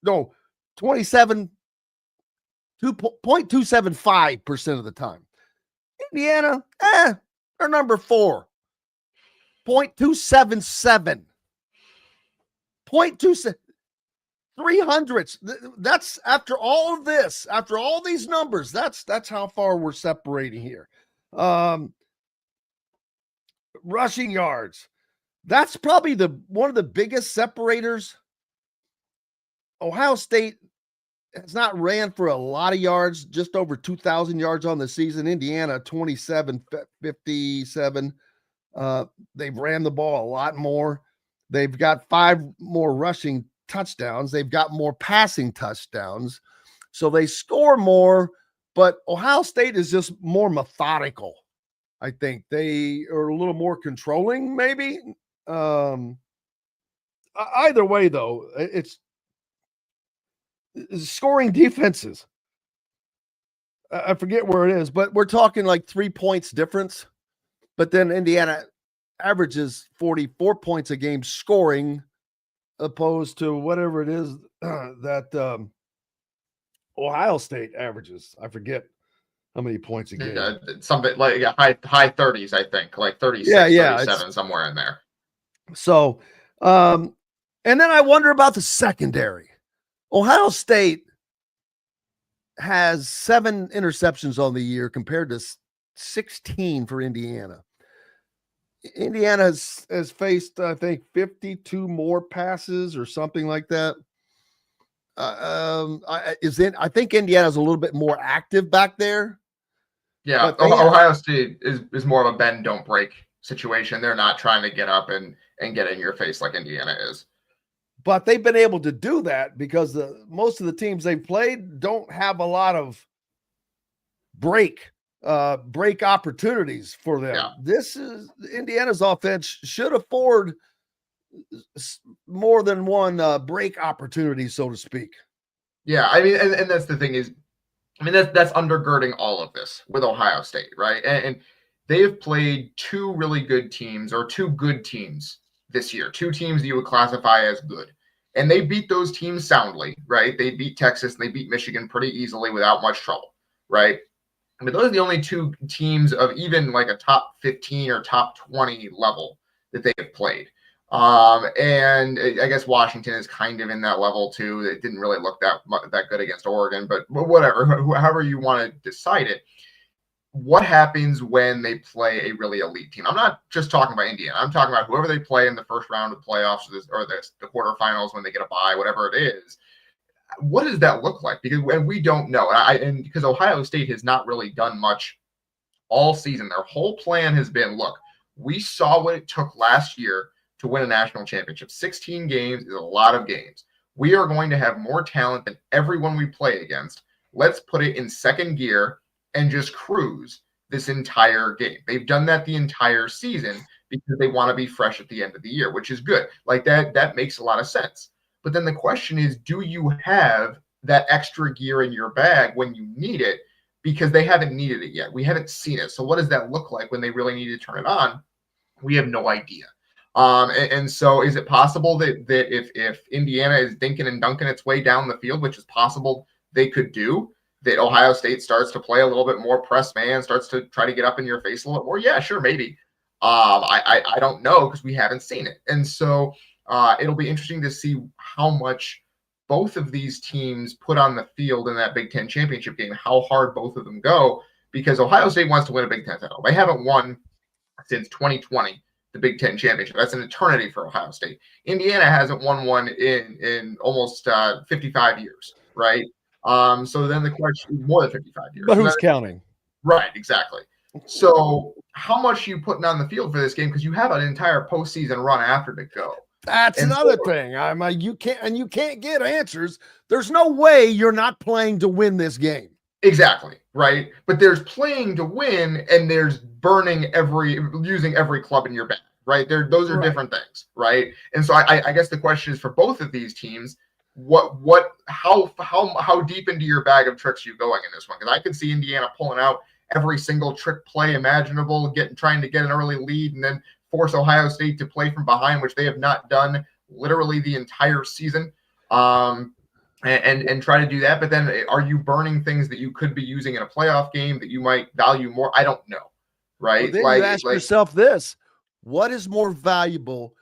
S6: no, 2.275% of the time. Indiana, they're number 4. 0.277. 0.27. 300s. That's after all of this, after all these numbers, that's how far we're separating here. Rushing yards. That's probably one of the biggest separators. Ohio State has not ran for a lot of yards, just over 2,000 yards on the season. Indiana, 2757. They've ran the ball a lot more. They've got 5 more rushing touchdowns. They've got more passing touchdowns. So they score more, but Ohio State is just more methodical. I think they are a little more controlling, maybe. Either way, though, it's scoring defenses. I forget where it is, but we're talking like 3 points difference. But then Indiana averages 44 points a game scoring, opposed to whatever it is that Ohio State averages. I forget how many points a game.
S9: Something like high 30s, I think, like 36, 37, somewhere in there.
S6: So, and then I wonder about the secondary. Ohio State has 7 interceptions on the year compared to 16 for Indiana. Indiana has faced, I think, 52 more passes or something like that. I think Indiana's a little bit more active back there.
S9: Yeah, Ohio State is more of a bend, don't break situation. They're not trying to get up and get in your face like Indiana is.
S6: But they've been able to do that because most of the teams they've played don't have a lot of break opportunities for them. Yeah. This is Indiana's offense should afford more than one break opportunity, so to speak.
S9: Yeah, I mean, and that's the thing is, I mean, that's undergirding all of this with Ohio State, right? And they have played 2 really good teams, or 2 good teams this year, 2 teams that you would classify as good. And they beat those teams soundly, right? They beat Texas and they beat Michigan pretty easily without much trouble, right? But those are the only two teams of even like a top 15 or top 20 level that they have played. And I guess Washington is kind of in that level too. It didn't really look that good against Oregon, but whatever, however you want to decide it. What happens when they play a really elite team? I'm not just talking about Indiana. I'm talking about whoever they play in the first round of playoffs or the quarterfinals when they get a bye, whatever it is. What does that look like? Because we don't know. And because Ohio State has not really done much all season. Their whole plan has been, look, we saw what it took last year to win a national championship. 16 games is a lot of games. We are going to have more talent than everyone we play against. Let's put it in second gear and just cruise this entire game. They've done that the entire season because they want to be fresh at the end of the year, which is good. Like that makes a lot of sense. But then the question is, do you have that extra gear in your bag when you need it? Because they haven't needed it yet. We haven't seen it. So what does that look like when they really need to turn it on? We have no idea. And so is it possible that if Indiana is dinking and dunking its way down the field, which is possible they could do, that Ohio State starts to play a little bit more press man, starts to try to get up in your face a little bit more? Yeah, sure, maybe. I don't know because we haven't seen it. And so it'll be interesting to see how much both of these teams put on the field in that Big Ten championship game, how hard both of them go, because Ohio State wants to win a Big Ten title. They haven't won since 2020, the Big Ten championship. That's an eternity for Ohio State. Indiana hasn't won one in almost 55 years, right? So then the question, more than 55 years.
S6: But who's counting?
S9: Right, exactly. So how much are you putting on the field for this game? Because you have an entire postseason run after to go.
S6: That's another thing. You can't get answers. There's no way you're not playing to win this game.
S9: Exactly, right? But there's playing to win and there's using every club in your bag, right? Those are different things, right? And so I guess the question is for both of these teams, how deep into your bag of tricks are you going in this one? Because I could see Indiana pulling out every single trick play imaginable, trying to get an early lead and then force Ohio State to play from behind, which they have not done literally the entire season, and try to do that. But then are you burning things that you could be using in a playoff game that you might value more? I don't know, right?
S6: Well, then you ask yourself this: what is more valuable?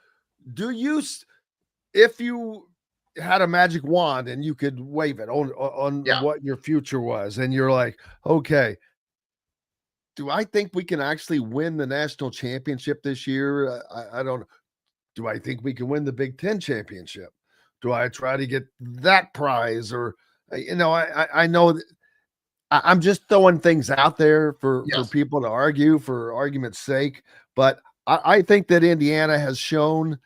S6: If you had a magic wand and you could wave it on what your future was, and you're like, okay, do I think we can actually win the national championship this year? I don't know. Do I think we can win the Big Ten championship? Do I try to get that prize? Or, I know that I'm just throwing things out there for people to argue for argument's sake. But I think that Indiana has shown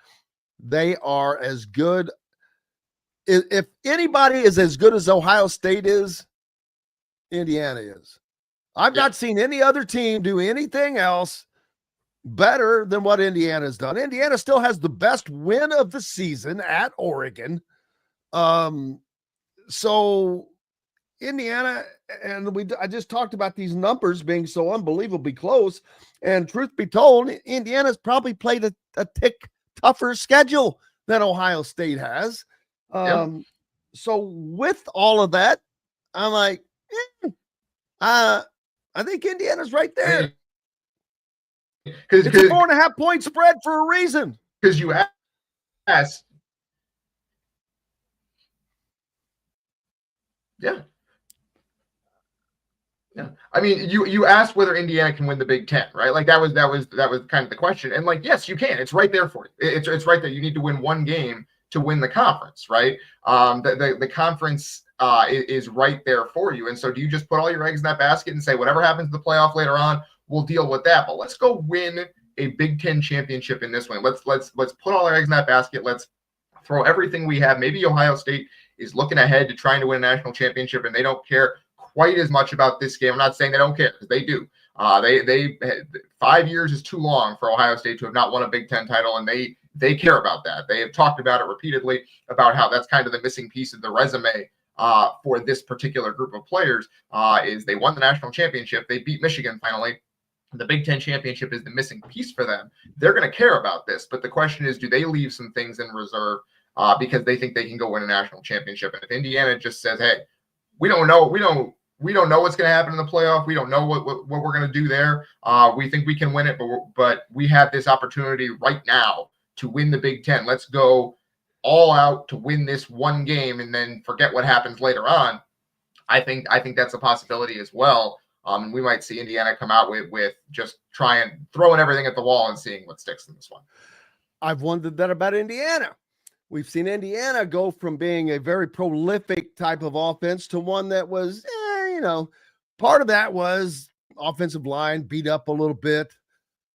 S6: they are as good. If anybody is as good as Ohio State is, Indiana is. I've not seen any other team do anything else better than what Indiana's done. Indiana still has the best win of the season at Oregon. So Indiana, and I just talked about these numbers being so unbelievably close. And truth be told, Indiana's probably played a tick tougher schedule than Ohio State has. So with all of that, I'm like, I think Indiana's right there. It's a 4.5 point spread for a reason.
S9: Because you asked. Yeah. I mean, you asked whether Indiana can win the Big Ten, right? Like that was kind of the question. And like, yes, you can. It's right there for you. It's right there. You need to win one game to win the conference, right? The conference is right there for you. And so do you just put all your eggs in that basket and say, whatever happens in the playoff later on, we'll deal with that. But let's go win a Big Ten championship in this one. Let's put all our eggs in that basket. Let's throw everything we have. Maybe Ohio State is looking ahead to trying to win a national championship and they don't care quite as much about this game. I'm not saying they don't care, because they do. They 5 years is too long for Ohio State to have not won a Big Ten title, and they care about that. They have talked about it repeatedly about how that's kind of the missing piece of the resume for this particular group of players. Is they won the national championship, they beat Michigan finally. The Big Ten championship is the missing piece for them. They're going to care about this, but the question is, do they leave some things in reserve because they think they can go win a national championship. And if Indiana just says, hey, we don't know what's going to happen in the playoff. We don't know what we're going to do there. We think we can win it, but we have this opportunity right now to win the Big Ten. Let's go all out to win this one game and then forget what happens later on. I think that's a possibility as well. We might see Indiana come out with just throwing everything at the wall and seeing what sticks in this one.
S6: I've wondered that about Indiana. We've seen Indiana go from being a very prolific type of offense to one that was, part of that was offensive line beat up a little bit.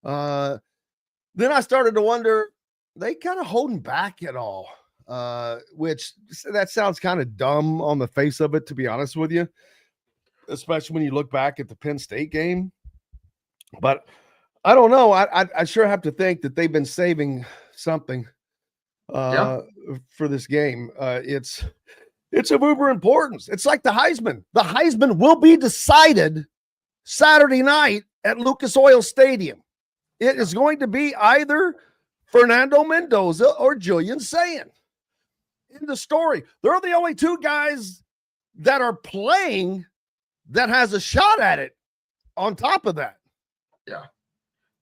S6: Then I started to wonder, they kind of holding back at all, which that sounds kind of dumb on the face of it, to be honest with you, especially when you look back at the Penn State game. But I don't know. I sure have to think that they've been saving something for this game. It's of uber importance. It's like the Heisman. The Heisman will be decided Saturday night at Lucas Oil Stadium. It is going to be either Fernando Mendoza or Julian Sayin. In the story, they're the only two guys that are playing that has a shot at it on top of that.
S9: Yeah.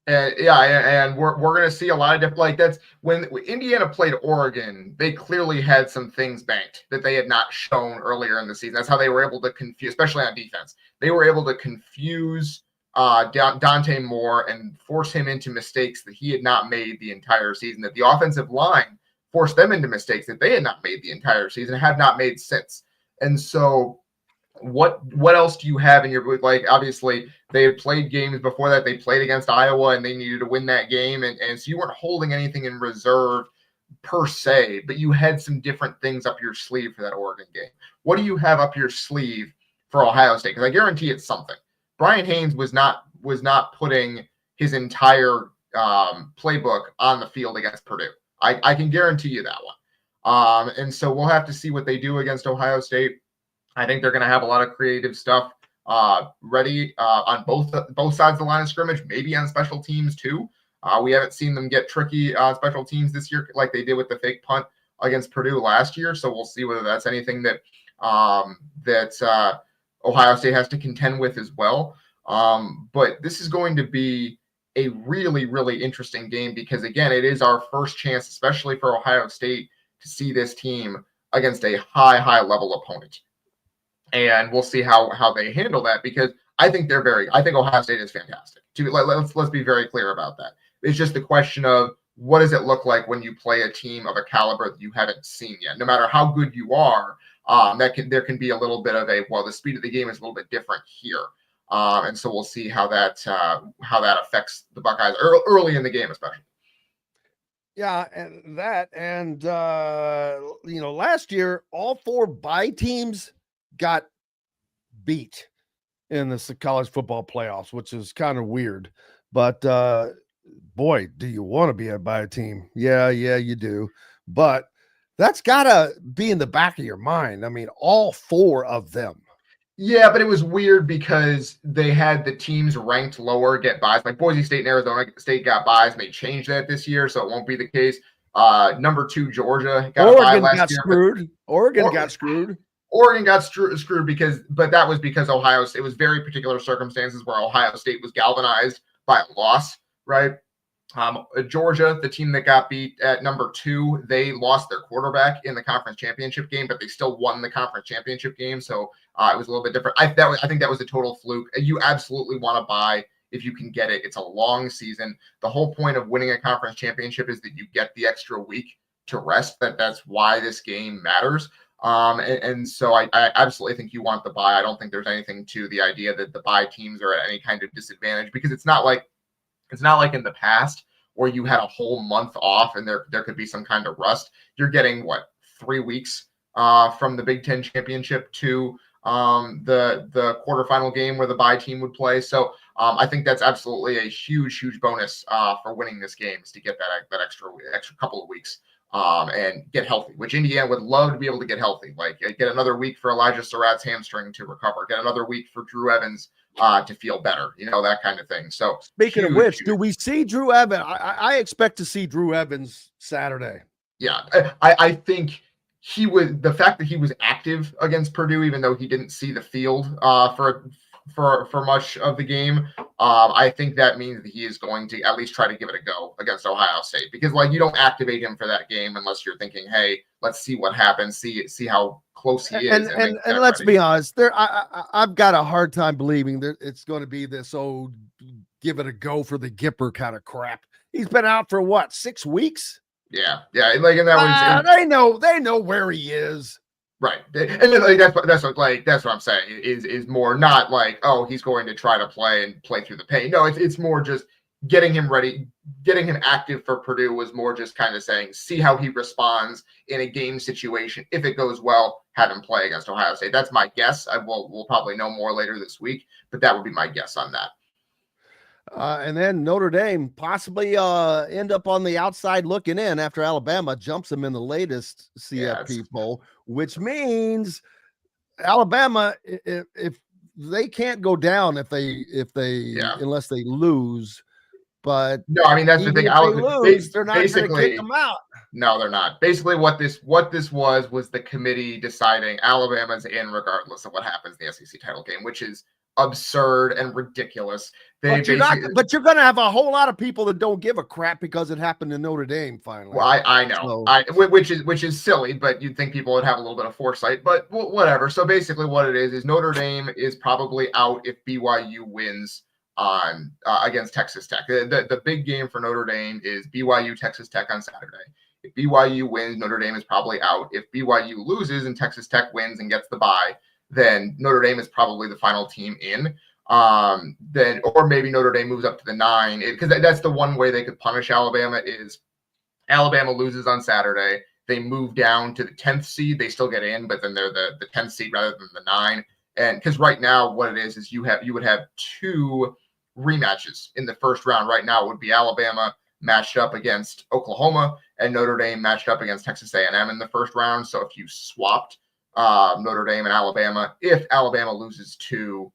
S9: And we're going to see a lot of different, like that's when Indiana played Oregon, they clearly had some things banked that they had not shown earlier in the season. That's how they were able to confuse, especially on defense. They were able to confuse Dante Moore and force him into mistakes that he had not made the entire season, that the offensive line forced them into mistakes that they had not made the entire season, have not made since. And so what else do you have in your, like, obviously they had played games before that. They played against Iowa and they needed to win that game. And so you weren't holding anything in reserve per se, but you had some different things up your sleeve for that Oregon game. What do you have up your sleeve for Ohio State? Because I guarantee it's something. Brian Haynes was not putting his entire playbook on the field against Purdue. I can guarantee you that one. And so we'll have to see what they do against Ohio State. I think they're going to have a lot of creative stuff ready on both sides of the line of scrimmage, maybe on special teams too. We haven't seen them get tricky on special teams this year like they did with the fake punt against Purdue last year. So we'll see whether that's anything that Ohio State has to contend with as well. But this is going to be a really, really interesting game because, again, it is our first chance, especially for Ohio State, to see this team against a high level opponent. And we'll see how they handle that because I think Ohio State is fantastic. Let's be very clear about that. It's just the question of what does it look like when you play a team of a caliber that you haven't seen yet. No matter how good you are, there can be a little bit of the speed of the game is a little bit different here. And so we'll see how that affects the Buckeyes early in the game, especially.
S6: Yeah, and last year all four bye teams got beat in the college football playoffs, which is kind of weird. But boy, do you want to be a bye team? Yeah, you do. But that's got to be in the back of your mind. I mean, all four of them.
S9: Yeah, but it was weird because they had the teams ranked lower get buys. Like Boise State and Arizona State got buys, and they changed that this year, so it won't be the case. Number 2, Georgia got a bye last year.
S6: Oregon got screwed.
S9: Oregon got screwed but that was because Ohio State, it was very particular circumstances where Ohio State was galvanized by a loss, right? Georgia, the team that got beat at number 2, they lost their quarterback in the conference championship game, but they still won the conference championship game. So it was a little bit different. I think that was a total fluke. You absolutely want to buy if you can get it. It's a long season. The whole point of winning a conference championship is that you get the extra week to rest. That's why this game matters. And so I absolutely think you want the bye. I don't think there's anything to the idea that the bye teams are at any kind of disadvantage because it's not like in the past where you had a whole month off and there could be some kind of rust. You're getting 3 weeks from the Big Ten championship to the quarterfinal game where the bye team would play. So I think that's absolutely a huge bonus for winning this game is to get that extra couple of weeks and get healthy, which Indiana would love to be able to get healthy. Like get another week for Elijah Surratt's hamstring to recover, get another week for Drew Evans to feel better, that kind of thing. So
S6: speaking of which, do we see Drew Evans? I expect to see Drew Evans Saturday.
S9: Yeah, I think the fact that he was active against Purdue, even though he didn't see the field for much of the game. I think that means that he is going to at least try to give it a go against Ohio State, because like you don't activate him for that game unless you're thinking, hey, let's see what happens, see how close he is.
S6: And let's be honest, I've got a hard time believing that it's going to be this give it a go for the Gipper kind of crap. He's been out for what, 6 weeks?
S9: Yeah, like in that
S6: they know where he is.
S9: Right, and like, that's what I'm saying is more not like, oh, he's going to try to play through the pain. No, it's more just getting him ready, getting him active for Purdue was more just kind of saying, see how he responds in a game situation. If it goes well, have him play against Ohio State. That's my guess. We'll probably know more later this week, but that would be my guess on that.
S6: And then Notre Dame possibly end up on the outside looking in after Alabama jumps them in the latest CFP poll, which means Alabama, if they can't go down unless they lose. But
S9: no, I mean that's the thing.
S6: They're not going to kick them out.
S9: No, they're not. Basically, what this was the committee deciding Alabama's in regardless of what happens in the SEC title game, which is absurd and ridiculous.
S6: But you're going to have a whole lot of people that don't give a crap because it happened in Notre Dame finally.
S9: Well, I know, which is silly, but you'd think people would have a little bit of foresight. But whatever. So basically, what it is Notre Dame is probably out if BYU wins on against Texas Tech. The big game for Notre Dame is BYU Texas Tech on Saturday. If BYU wins, Notre Dame is probably out. If BYU loses and Texas Tech wins and gets the bye, then Notre Dame is probably the final team in. Then, or maybe Notre Dame moves up to the 9, because that's the one way they could punish Alabama is Alabama loses on Saturday. They move down to the 10th seed. They still get in, but then they're the 10th seed rather than the 9. And because right now what it is you would have 2 rematches in the first round. Right now it would be Alabama matched up against Oklahoma and Notre Dame matched up against Texas A&M in the first round. So if you swapped Notre Dame and Alabama, if Alabama loses to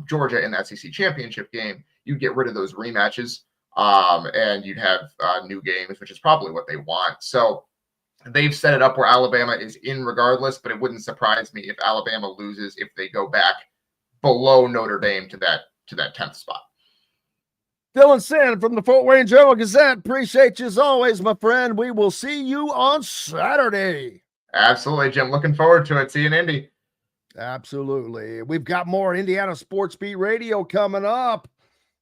S9: Georgia in the SEC championship game, you get rid of those rematches and you'd have new games, which is probably what they want. So they've set it up where Alabama is in regardless, but it wouldn't surprise me if Alabama loses if they go back below Notre Dame to that 10th spot.
S6: Dylan Sinn from the Fort Wayne Journal-Gazette. Appreciate you as always, my friend. We will see you on Saturday.
S9: Absolutely, Jim. Looking forward to it. See you in Indy.
S6: Absolutely. We've got more Indiana Sports Beat Radio coming up.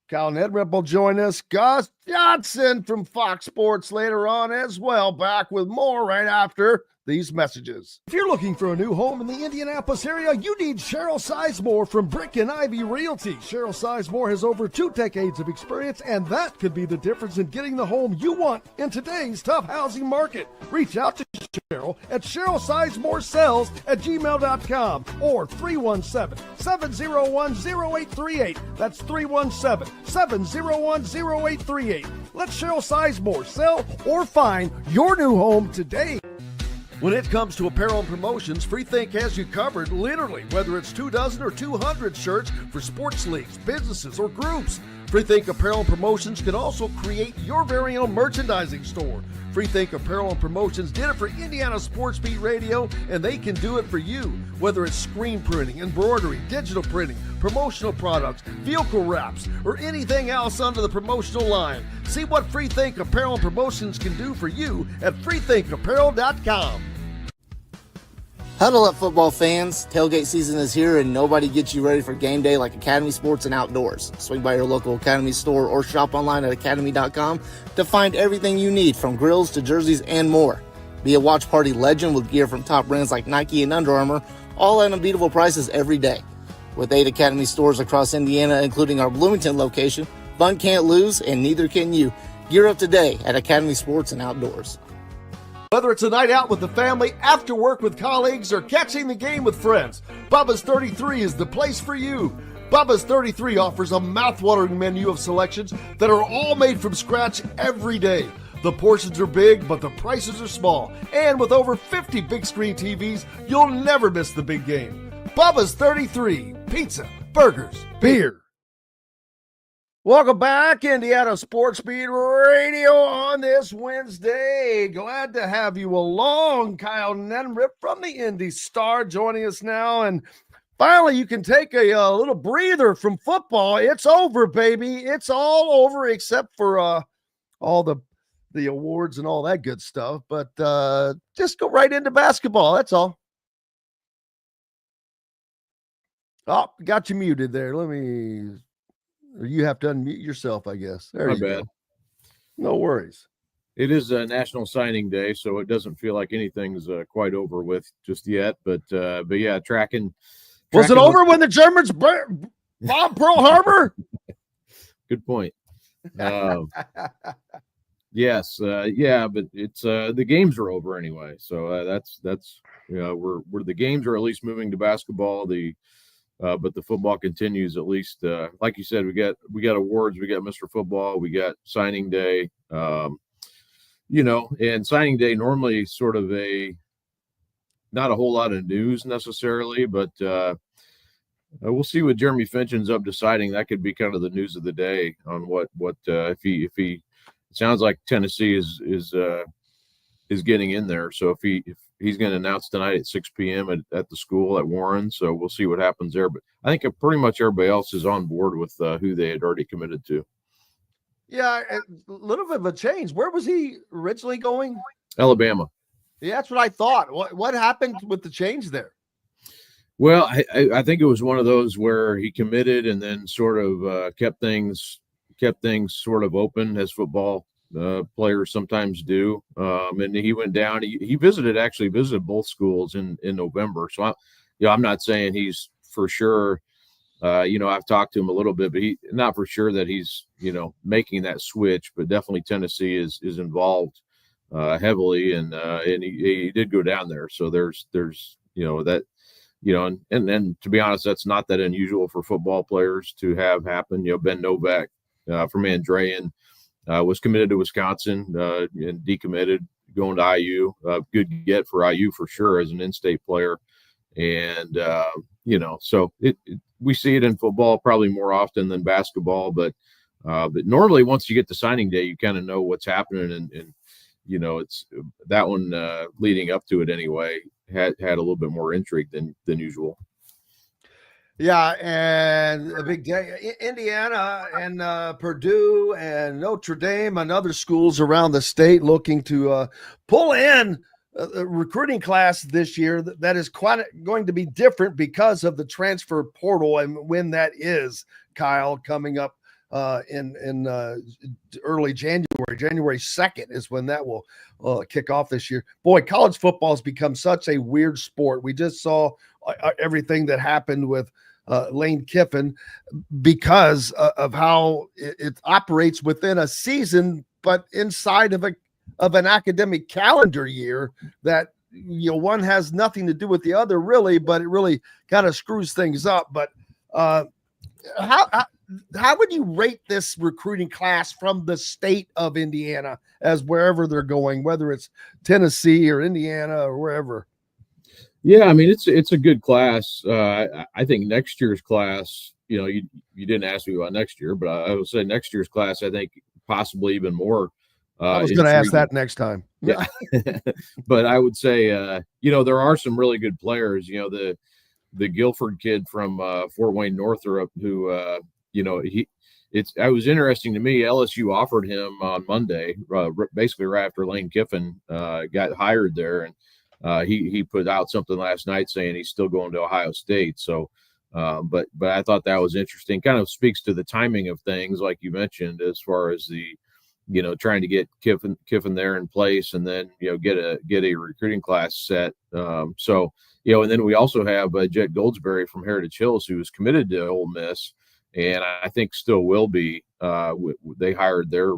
S6: Kyle Neddenriep will join us. Gus Johnson from Fox Sports later on as well. Back with more right after these messages. If you're looking for a new home in the Indianapolis area, you need Cheryl Sizemore from Brick and Ivy Realty. Cheryl Sizemore has over 2 decades of experience, and that could be the difference in getting the home you want in today's tough housing market. Reach out to Cheryl at CherylSizemore@gmail.com or 317-701-0838. That's 317-701-0838. Let Cheryl Sizemore sell or find your new home today. When it comes to apparel and promotions, Freethink has you covered, literally, whether it's 24 or 200 shirts for sports leagues, businesses, or groups. Freethink Apparel and Promotions can also create your very own merchandising store. Freethink Apparel and Promotions did it for Indiana Sports Beat Radio, and they can do it for you. Whether it's screen printing, embroidery, digital printing, promotional products, vehicle wraps, or anything else under the promotional line. See what Freethink Apparel and Promotions can do for you at freethinkapparel.com.
S7: Huddle up, football fans. Tailgate season is here, and nobody gets you ready for game day like Academy Sports and Outdoors. Swing by your local Academy store or shop online at academy.com to find everything you need, from grills to jerseys and more. Be a watch party legend with gear from top brands like Nike and Under Armour, all at unbeatable prices every day. With 8 Academy stores across Indiana, including our Bloomington location, fun can't lose, and neither can you. Gear up today at Academy Sports and Outdoors.
S6: Whether it's a night out with the family, after work with colleagues, or catching the game with friends, Bubba's 33 is the place for you. Bubba's 33 offers a mouthwatering menu of selections that are all made from scratch every day. The portions are big, but the prices are small. And with over 50 big screen TVs, you'll never miss the big game. Bubba's 33, pizza, burgers, beer. Welcome back, Indiana Sports Beat Radio on this Wednesday. Glad to have you along. Kyle Neddenriep from the Indy Star joining us now. And finally, you can take a little breather from football. It's over, baby. It's all over except for all the awards and all that good stuff. But just go right into basketball. That's all. Oh, got you muted there. Or you have to unmute yourself, I guess. There
S10: My
S6: you
S10: bad.
S6: go. No worries.
S10: It is a National Signing Day, so it doesn't feel like anything's quite over with just yet. But yeah, tracking.
S6: Was it over when the Germans bombed Pearl Harbor?
S10: Good point. Yes, yeah, but it's the games are over anyway. So that's we're the games are at least moving to basketball. But the football continues, at least. Like you said, we got awards, we got Mr. Football, we got signing day. And signing day normally sort of not a whole lot of news necessarily, but we'll see what Jeremy Finch's up deciding. That could be kind of the news of the day on what if he it sounds like Tennessee is getting in there. So if he's going to announce tonight at 6 p.m. at the school at Warren. So we'll see what happens there. But I think pretty much everybody else is on board with who they had already committed to.
S6: Yeah, a little bit of a change. Where was he originally going?
S10: Alabama.
S6: Yeah, that's what I thought. What happened with the change there?
S10: Well, I think it was one of those where he committed and then sort of kept things sort of open, as football players sometimes do. And he went down. He visited both schools in November. So I'm not saying he's for sure. I've talked to him a little bit, but not for sure that he's making that switch. But definitely Tennessee is involved heavily, and he did go down there. So there's that. And to be honest, that's not that unusual for football players to have happen. Ben Novak from Andrean was committed to Wisconsin and decommitted, going to IU. Good get for IU for sure as an in-state player. And, so we see it in football probably more often than basketball. But normally once you get to signing day, you kind of know what's happening. And it's that one leading up to it anyway had a little bit more intrigue than usual.
S6: Yeah, and a big day. Indiana and Purdue and Notre Dame and other schools around the state looking to pull in a recruiting class this year that is quite going to be different because of the transfer portal and when that is, Kyle, coming up in early January. January 2nd is when that will kick off this year. Boy, college football has become such a weird sport. We just saw everything that happened with Lane Kiffin because of how it operates within a season, but inside of an academic calendar year that one has nothing to do with the other really, but it really kind of screws things up. But how would you rate this recruiting class from the state of Indiana as wherever they're going, whether it's Tennessee or Indiana or wherever?
S10: Yeah, I mean, it's a good class. I think next year's class, you didn't ask me about next year, but I would say next year's class, I think possibly even more.
S6: I was going to ask that next time.
S10: Yeah. But I would say, there are some really good players, the Guilford kid from Fort Wayne Northrop who, it was interesting to me. LSU offered him on Monday, basically right after Lane Kiffin got hired there. And he put out something last night saying he's still going to Ohio State. So, but I thought that was interesting. Kind of speaks to the timing of things, like you mentioned, as far as the, trying to get Kiffin there in place, and then get a recruiting class set. So, and then we also have Jet Goldsberry from Heritage Hills, who is committed to Ole Miss, and I think still will be. They hired their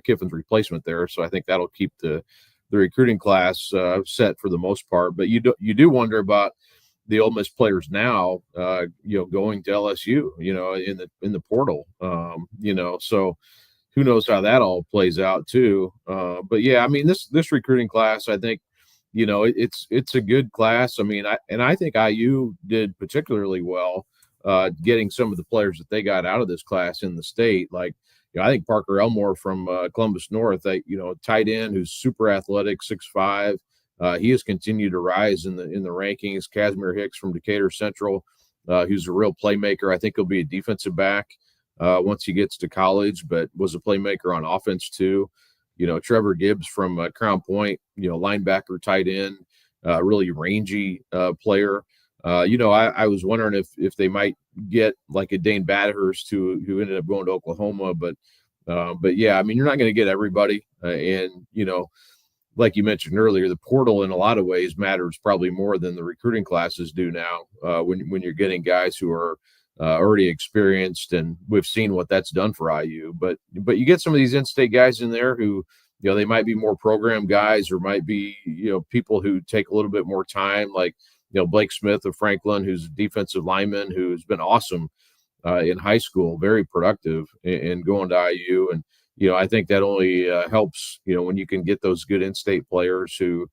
S10: Kiffin's replacement there, so I think that'll keep the recruiting class set for the most part. But you do wonder about the Ole Miss players now, going to LSU, in the portal, so who knows how that all plays out too. But yeah, I mean, this recruiting class, I think, it's a good class. I mean, I think IU did particularly well. getting some of the players that they got out of this class in the state. Like, I think Parker Elmore from Columbus North, tight end who's super athletic, 6'5". He has continued to rise in the rankings. Casimir Hicks from Decatur Central, who's a real playmaker. I think he'll be a defensive back once he gets to college, but was a playmaker on offense too. Trevor Gibbs from Crown Point, linebacker, tight end, really rangy player. I was wondering if they might get like a Dane Badhurst who ended up going to Oklahoma, but yeah, I mean, you're not going to get everybody, and like you mentioned earlier, the portal in a lot of ways matters probably more than the recruiting classes do now. When you're getting guys who are already experienced, and we've seen what that's done for IU. But you get some of these in-state guys in there who, they might be more program guys, or might be people who take a little bit more time, like Blake Smith of Franklin, who's a defensive lineman who's been awesome in high school, very productive, and going to IU. And I think that only helps, when you can get those good in-state players who,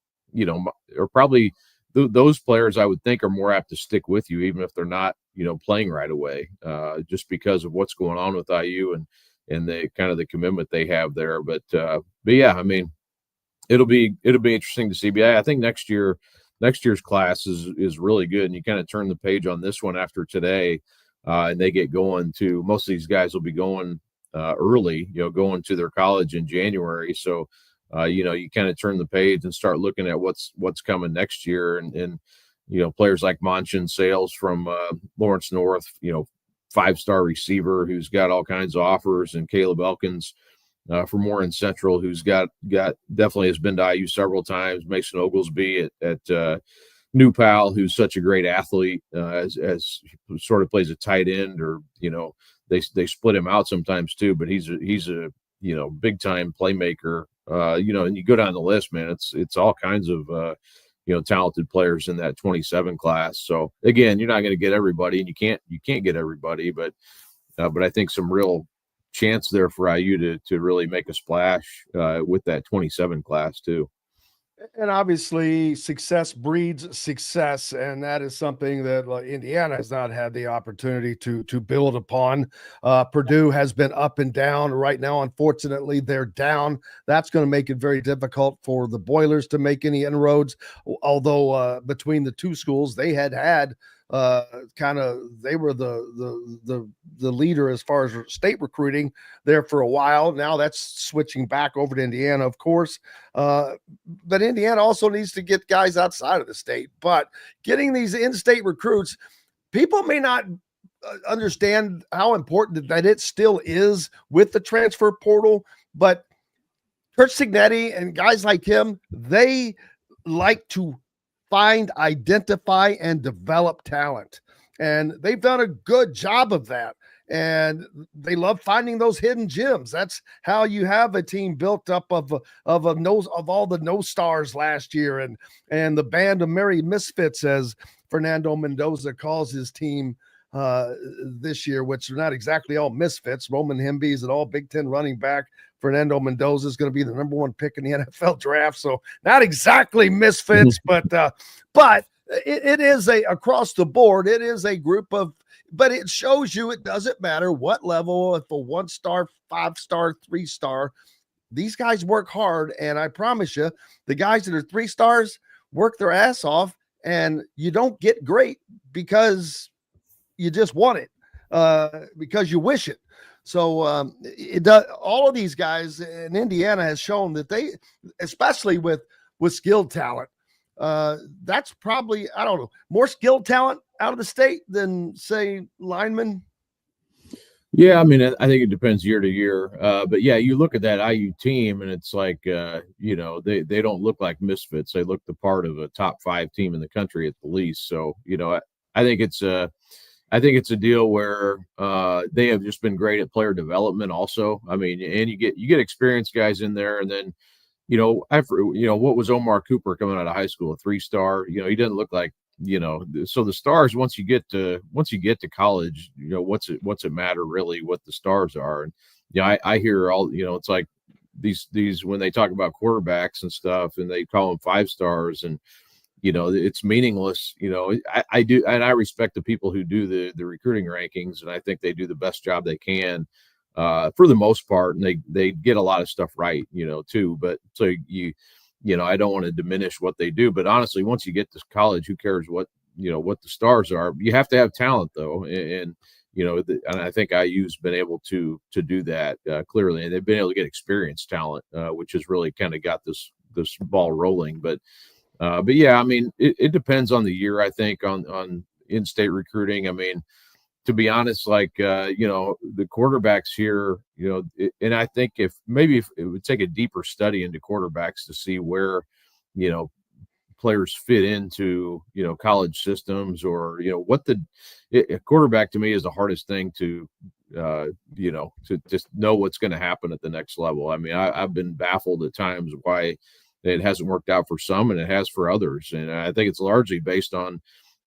S10: are probably those players I would think are more apt to stick with you, even if they're not, playing right away, just because of what's going on with IU and the kind of the commitment they have there. But yeah, I mean, it'll be interesting to see. But I think next year's class is really good, and you kind of turn the page on this one after today, and they get going to. Most of these guys will be going early, going to their college in January. So, you kind of turn the page and start looking at what's coming next year. And players like Monchin Sales from Lawrence North, 5-star receiver who's got all kinds of offers, and Caleb Elkins from Warren Central, who's got definitely has been to IU several times. Mason Oglesby at New Pal, who's such a great athlete, as sort of plays a tight end, or they split him out sometimes too, but he's a big time playmaker. And you go down the list, man, it's all kinds of talented players in that 27 class. So again, you're not going to get everybody, and you can't get everybody, but I think some real chance there for IU to really make a splash with that 27 class too.
S6: And obviously, success breeds success, and that is something that Indiana has not had the opportunity to build upon. Purdue has been up and down. Right now, unfortunately, they're down. That's going to make it very difficult for the Boilers to make any inroads. Although between the two schools, they had they were the leader as far as state recruiting there for a while. Now that's switching back over to Indiana, of course. But Indiana also needs to get guys outside of the state. But getting these in-state recruits, people may not understand how important that it still is with the transfer portal. But Kurt Signetti and guys like him, they like to find, identify, and develop talent. And they've done a good job of that. And they love finding those hidden gems. That's how you have a team built up of all the no stars last year, and the band of merry misfits, as Fernando Mendoza calls his team this year, which are not exactly all misfits. Roman Hemby is an all Big Ten running back. Fernando Mendoza is going to be the number 1 pick in the NFL draft. So not exactly misfits, but it is across the board. It is a group of, but it shows you it doesn't matter what level, if a 1-star, 5-star, 3-star, these guys work hard. And I promise you, the guys that are 3 stars work their ass off, and you don't get great because you just want it, because you wish it. So it does. All of these guys in Indiana has shown that they, especially with skilled talent, that's probably, I don't know, more skilled talent out of the state than, say, linemen.
S10: Yeah, I mean, I think it depends year to year. But yeah, you look at that IU team, and it's like, they don't look like misfits. They look the part of a top 5 team in the country at the least. So, I think it's a deal where they have just been great at player development also. I mean, and you get experienced guys in there, and then, what was Omar Cooper coming out of high school, a 3-star, he doesn't look like, so the stars, once you get to college, what's it matter really what the stars are? And I hear all, it's like these when they talk about quarterbacks and stuff, and they call them 5 stars, and it's meaningless. I do, and I respect the people who do the recruiting rankings, and I think they do the best job they can for the most part, and they get a lot of stuff right, too. But so I don't want to diminish what they do, but honestly, once you get to college, who cares what the stars are? You have to have talent, though, and and I think IU's been able to do that clearly, and they've been able to get experienced talent, which has really kind of got this ball rolling. But yeah, I mean, it depends on the year. I think on in-state recruiting. I mean, to be honest, like the quarterbacks here, and I think if it would take a deeper study into quarterbacks to see where players fit into college systems, or what a quarterback to me is the hardest thing to just know what's going to happen at the next level. I mean, I've been baffled at times why it hasn't worked out for some and it has for others, and I think it's largely based on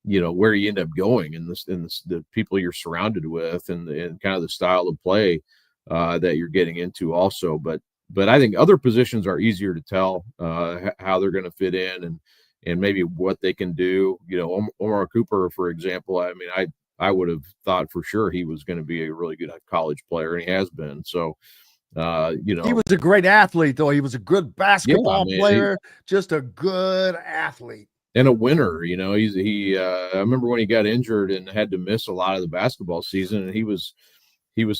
S10: where you end up going and the people you're surrounded with and kind of the style of play that you're getting into also. But I think other positions are easier to tell how they're going to fit in and maybe what they can do. Omar Cooper, for example, I mean, I would have thought for sure he was going to be a really good college player, and he has been. So, he
S6: was a great athlete, though. He was a good basketball player, just a good athlete.
S10: And a winner, I remember when he got injured and had to miss a lot of the basketball season, and he was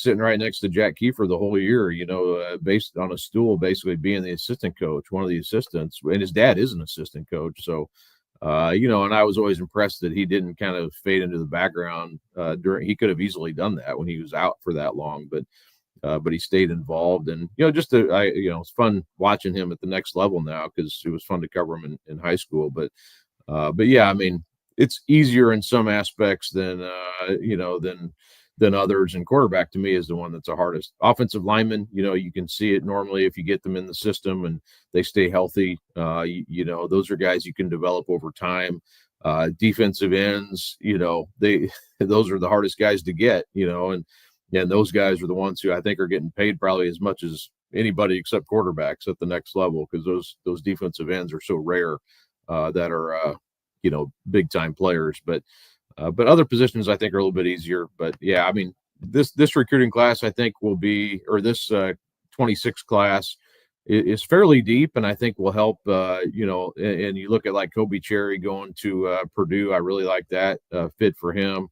S10: sitting right next to Jack Kiefer the whole year, based on a stool, basically being the assistant coach, one of the assistants, and his dad is an assistant coach. So, and I was always impressed that he didn't kind of fade into the background he could have easily done that when he was out for that long, but he stayed involved, and it's fun watching him at the next level now, because it was fun to cover him in high school. But yeah, I mean, it's easier in some aspects than others, and quarterback to me is the one that's the hardest. Offensive linemen, you can see it normally if you get them in the system and they stay healthy. Those are guys you can develop over time. Defensive ends, those are the hardest guys to get, and those guys are the ones who I think are getting paid probably as much as anybody except quarterbacks at the next level, because those defensive ends are so rare that are big time players. But other positions I think are a little bit easier. But yeah, I mean, this recruiting class I think will be, or this 26 class is fairly deep, and I think will help. And you look at like Kobe Cherry going to Purdue. I really like that fit for him.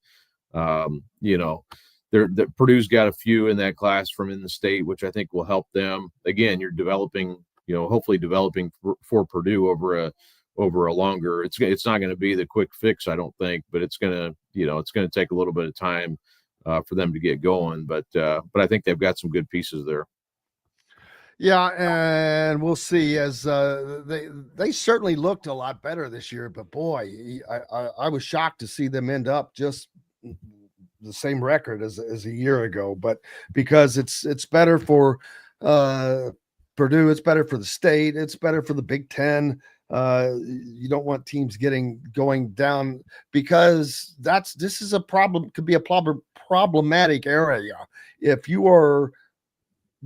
S10: Purdue's got a few in that class from in the state, which I think will help them. Again, you're developing, hopefully developing for Purdue over a longer. It's not going to be the quick fix, I don't think, but it's going to take a little bit of time for them to get going. But I think they've got some good pieces there.
S6: Yeah, and we'll see, as they certainly looked a lot better this year. But boy, I was shocked to see them end up just the same record as a year ago. But because it's better for Purdue, it's better for the state, it's better for the Big Ten. You don't want teams going down, because this is a problem, could be a problematic area. If you are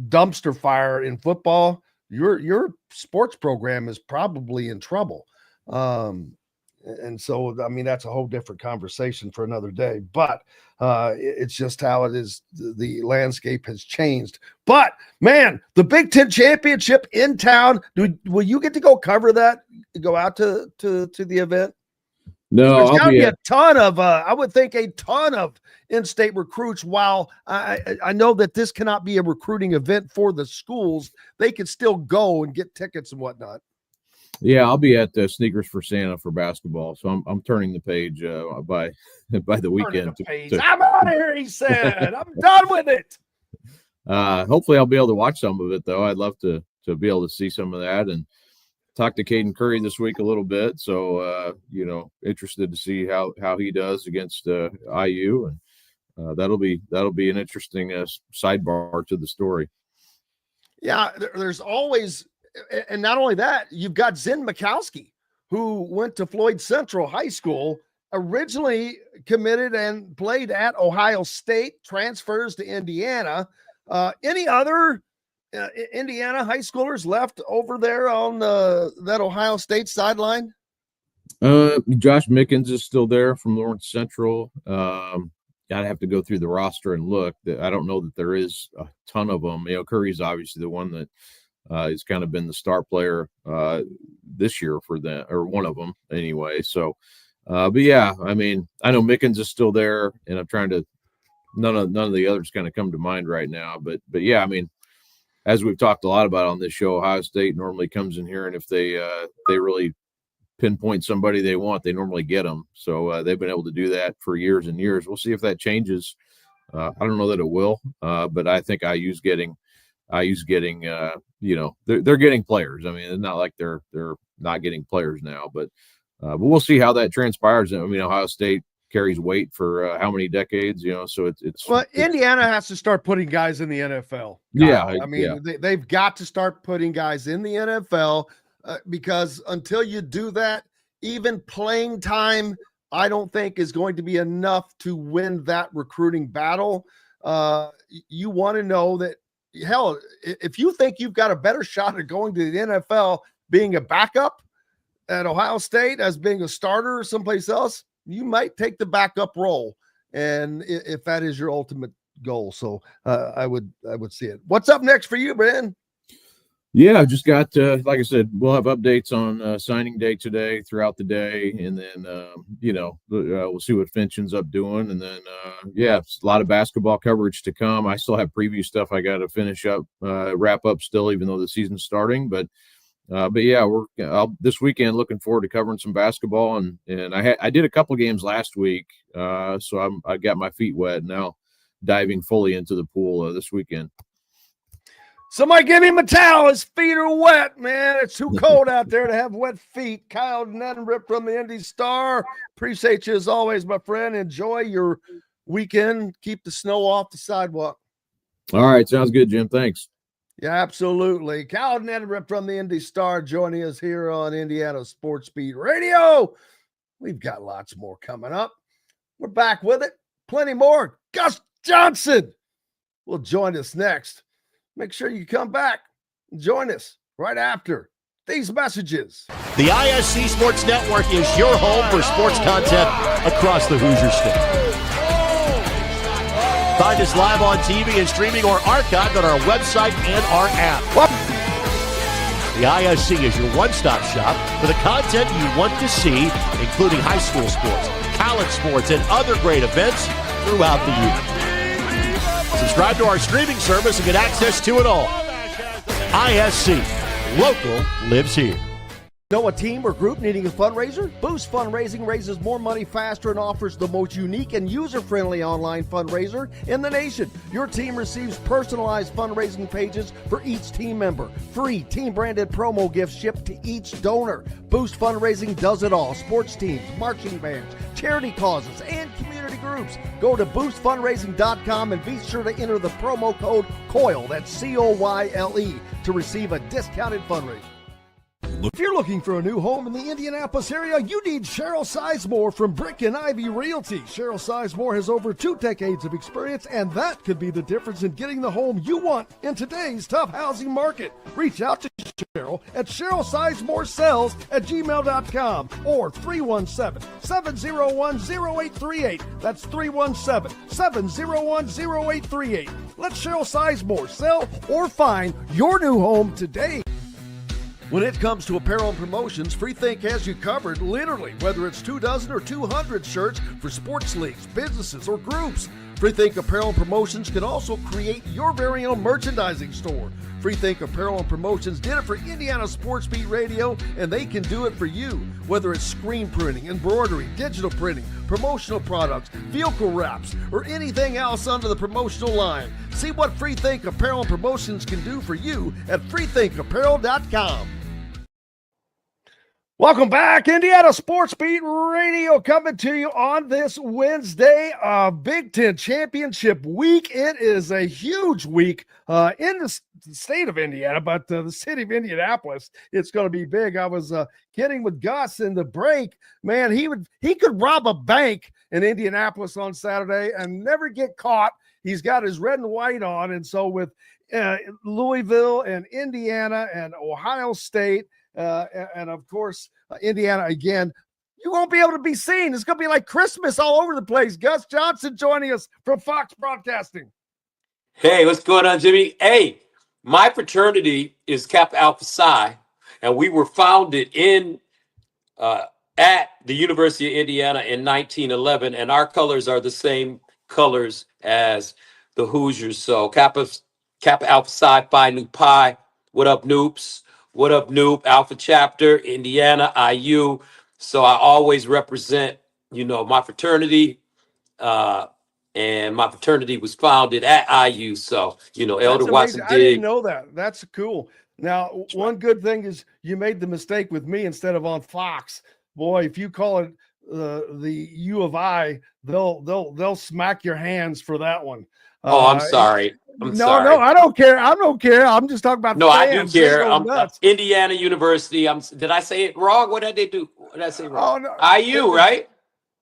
S6: dumpster fire in football, your sports program is probably in trouble. And so, I mean, that's a whole different conversation for another day, but it's just how it is. The landscape has changed. But man, the Big Ten championship in town, will you get to go cover that, go out to the event?
S10: No,
S6: there's got to be a ton of, I would think a ton of in-state recruits. While I know that this cannot be a recruiting event for the schools, they can still go and get tickets and whatnot.
S10: Yeah, I'll be at Sneakers for Santa for basketball, so I'm turning the page by the weekend.
S6: I'm out of here, he said. I'm done with it.
S10: Hopefully, I'll be able to watch some of it, though. I'd love to be able to see some of that, and talk to Caden Curry this week a little bit. So interested to see how he does against IU, and that'll be an interesting sidebar to the story.
S6: Yeah, there's always. And not only that, you've got Sinn Mikowski, who went to Floyd Central High School, originally committed and played at Ohio State, transfers to Indiana. Any other Indiana high schoolers left over there on that Ohio State sideline?
S10: Josh Mickens is still there from Lawrence Central. I'd have to go through the roster and look. I don't know that there is a ton of them. Curry's obviously the one that has kind of been the star player this year for them, or one of them anyway. So, but yeah, I mean, I know Mickens is still there, and I'm trying to. None of the others kind of come to mind right now, but yeah, I mean, as we've talked a lot about on this show, Ohio State normally comes in here, and if they really pinpoint somebody they want, they normally get them. So they've been able to do that for years and years. We'll see if that changes. I don't know that it will, but I think IU's getting, they're getting players. I mean, it's not like they're not getting players now, but we'll see how that transpires. I mean, Ohio State carries weight for how many decades, so it's
S6: Indiana has to start putting guys in the NFL. They've got to start putting guys in the NFL because until you do that, even playing time, I don't think is going to be enough to win that recruiting battle. You want to know that, hell, if you think you've got a better shot at going to the NFL being a backup at Ohio State as being a starter or someplace else, you might take the backup role, and if that is your ultimate goal. So I would see it. What's up next for you, Ben?
S10: Yeah, just got like I said, we'll have updates on signing day today throughout the day, and then we'll see what Finch ends up doing, and then a lot of basketball coverage to come. I still have preview stuff I got to finish up, wrap up still, even though the season's starting, but yeah, we're this weekend looking forward to covering some basketball, and I did a couple games last week, so I got my feet wet now, diving fully into the pool this weekend.
S6: Somebody give him a towel. His feet are wet, man. It's too cold out there to have wet feet. Kyle Neddenriep from the Indy Star. Appreciate you as always, my friend. Enjoy your weekend. Keep the snow off the sidewalk.
S10: All right, sounds good, Jim. Thanks.
S6: Yeah, absolutely. Kyle Neddenriep from the Indy Star joining us here on Indiana Sports Beat Radio. We've got lots more coming up. We're back with it. Plenty more. Gus Johnson will join us next. Make sure you come back and join us right after these messages.
S11: The ISC Sports Network is your home for sports content across the Hoosier State. Find us live on TV and streaming or archived on our website and our app. The ISC is your one-stop shop for the content you want to see, including high school sports, college sports, and other great events throughout the year. Subscribe to our streaming service and get access to it all. ISC. Local lives here.
S6: Know a team or group needing a fundraiser? Boost Fundraising raises more money faster and offers the most unique and user-friendly online fundraiser in the nation. Your team receives personalized fundraising pages for each team member. Free team-branded promo gifts shipped to each donor. Boost Fundraising does it all. Sports teams, marching bands, charity causes, and community groups. Go to boostfundraising.com and be sure to enter the promo code COYLE, that's C-O-Y-L-E, to receive a discounted fundraiser. If you're looking for a new home in the Indianapolis area, you need Cheryl Sizemore from Brick and Ivy Realty. Cheryl Sizemore has over 2 decades of experience, and that could be the difference in getting the home you want in today's tough housing market. Reach out to Cheryl at CherylSizemore@gmail.com or 317-701-0838. That's 317-701-0838. Let Cheryl Sizemore sell or find your new home today. When it comes to apparel and promotions, Freethink has you covered, literally, whether it's 24 or 200 shirts for sports leagues, businesses, or groups. Freethink Apparel and Promotions can also create your very own merchandising store. Freethink Apparel and Promotions did it for Indiana Sports Beat Radio, and they can do it for you. Whether it's screen printing, embroidery, digital printing, promotional products, vehicle wraps, or anything else under the promotional line. See what Freethink Apparel and Promotions can do for you at freethinkapparel.com. Welcome back. Indiana Sports Beat Radio coming to you on this Wednesday, Big Ten Championship week. It is a huge week in the state of Indiana, but the city of Indianapolis, it's going to be big. I was kidding with Gus in the break. Man, he could rob a bank in Indianapolis on Saturday and never get caught. He's got his red and white on, and so with Louisville and Indiana and Ohio State, and of course, Indiana again you won't be able to be seen. It's going to be like Christmas all over the place. Gus Johnson joining us from Fox Broadcasting.
S12: Hey, what's going on, Jimmy? Hey, my fraternity is Kappa Alpha Psi, and we were founded at the University of Indiana in 1911, and our colors are the same colors as the Hoosiers. So Kappa Alpha Psi Phi Nu Pi. What up, Noops? What up, Noop? Alpha Chapter, Indiana, IU. So I always represent, my fraternity. And my fraternity was founded at IU. So, Elder Watson
S6: I didn't know that. That's cool. Now, one good thing is you made the mistake with me instead of on Fox. Boy, if you call it the U of I, they'll smack your hands for that one.
S12: I'm sorry.
S6: No, I don't care. I don't care. I'm just talking about.
S12: No, I do care. Indiana University. Did I say it wrong? What did they do? What did I say wrong? Oh, no. IU, right?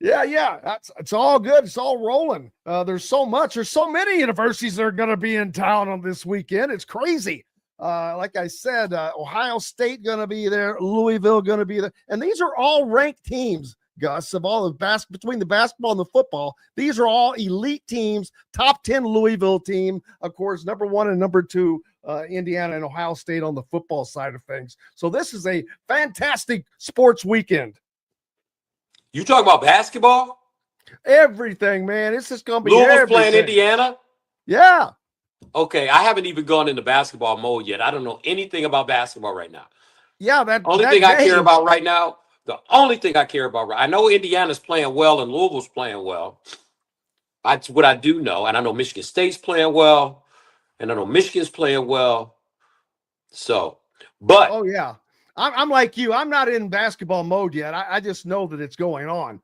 S6: Yeah. It's all good. It's all rolling. There's so much. There's so many universities that are going to be in town on this weekend. It's crazy. Like I said, Ohio State going to be there. Louisville going to be there. And these are all ranked teams, Gus, of all the between the basketball and the football. These are all elite teams. Top 10 Louisville team, of course, number 1 and number 2, Indiana and Ohio State on the football side of things. So this is a fantastic sports weekend.
S12: You talking about basketball?
S6: Everything, man. It's just going to be
S12: Louisville's playing Indiana?
S6: Yeah.
S12: Okay, I haven't even gone into basketball mode yet. I don't know anything about basketball right now.
S6: Yeah,
S12: I care about right now. The only thing I care about, I know Indiana's playing well and Louisville's playing well. That's what I do know. And I know Michigan State's playing well. And I know Michigan's playing well. So, but.
S6: Oh, yeah. I'm like you. I'm not in basketball mode yet. I just know that it's going on.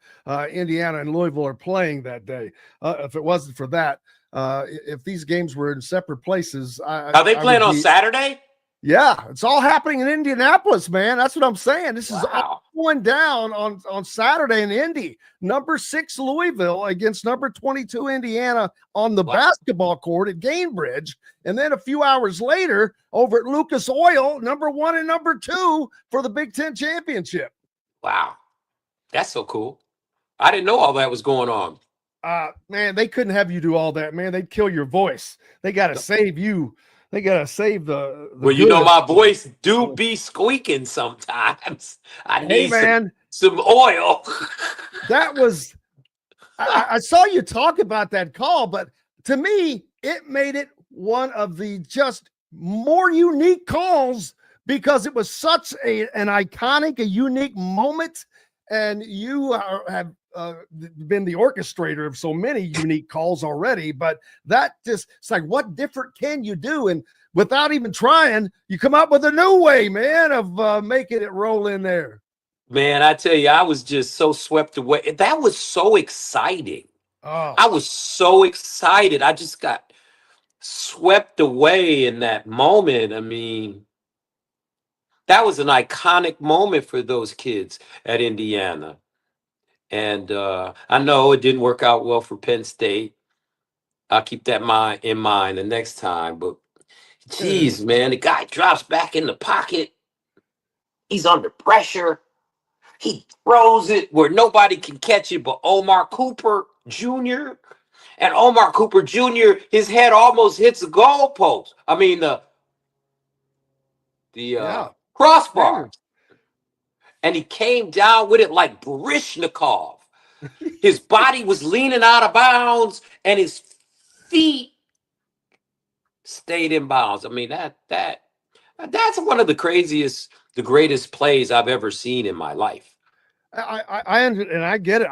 S6: Indiana and Louisville are playing that day. If it wasn't for that, if these games were in separate places.
S12: Are they playing on Saturday?
S6: Yeah, it's all happening in Indianapolis, man. That's what I'm saying. This is all going down on Saturday in Indy. Number 6 Louisville against number 22 Indiana on the basketball court at Gainbridge. And then a few hours later over at Lucas Oil, number 1 and number 2 for the Big Ten championship.
S12: Wow. That's so cool. I didn't know all that was going on.
S6: Man, they couldn't have you do all that, man. They'd kill your voice. They got to save you. They got to save the
S12: well, my voice do be squeaking sometimes. I need some oil.
S6: That was, I saw you talk about that call, but to me, it made it one of the just more unique calls because it was such an iconic, a unique moment. And you have been the orchestrator of so many unique calls already, but that just, it's like, what different can you do? And without even trying, you come up with a new way, man, of making it roll in there.
S12: Man, I tell you, I was just so swept away. That was so exciting.
S6: Oh.
S12: I was so excited. I just got swept away in that moment. I mean, that was an iconic moment for those kids at Indiana. And I know it didn't work out well for Penn State. I'll keep that in mind the next time. But, geez, man, the guy drops back in the pocket. He's under pressure. He throws it where nobody can catch it but Omar Cooper Jr. And Omar Cooper Jr., his head almost hits the goalpost. I mean, the crossbar. And he came down with it like Baryshnikov. His body was leaning out of bounds, and his feet stayed in bounds. I mean, that's one of the greatest plays I've ever seen in my life.
S6: I get it.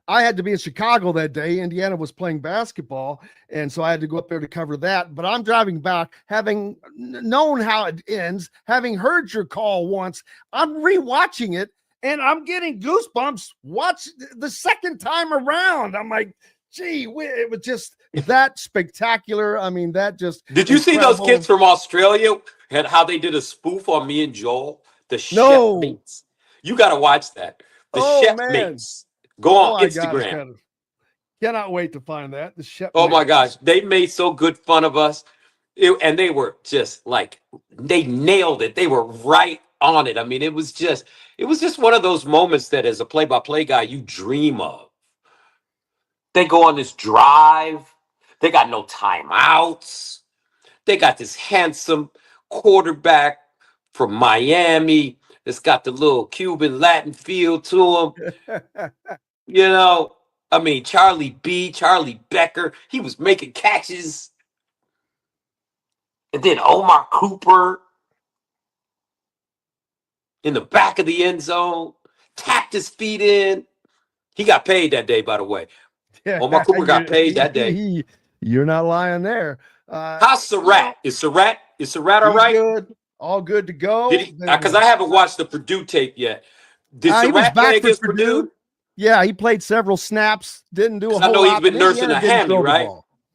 S6: I had to be in Chicago that day. Indiana was playing basketball, and so I had to go up there to cover that. But I'm driving back, having known how it ends, having heard your call once. I'm rewatching it, and I'm getting goosebumps. Watch the second time around. I'm like, gee, it was just that spectacular. I mean, that just.
S12: Did you see those kids from Australia and how they did a spoof on me and Joel? The chef mates. You got to watch that. The chef mates. Go on Instagram.
S6: Cannot wait to find that. The chef.
S12: Oh my gosh, they made so good fun of us, and they were just like they nailed it. They were right on it. I mean, it was just one of those moments that as a play-by-play guy, you dream of. They go on this drive. They got no timeouts. They got this handsome quarterback from Miami that's got the little Cuban Latin feel to him. You know, I mean, Charlie Becker, he was making catches. And then Omar Cooper in the back of the end zone, tapped his feet in. He got paid that day, by the way.
S6: Yeah,
S12: Omar Cooper got paid that day.
S6: You're not lying there.
S12: How's Surratt? Is Surratt all right?
S6: Good. All good to go.
S12: Because I haven't watched the Purdue tape yet. Did
S6: he was
S12: Surratt
S6: back
S12: play
S6: for
S12: against
S6: Purdue? Yeah, he played several snaps. Didn't do a whole lot.
S12: I know he's been nursing a hammy, right?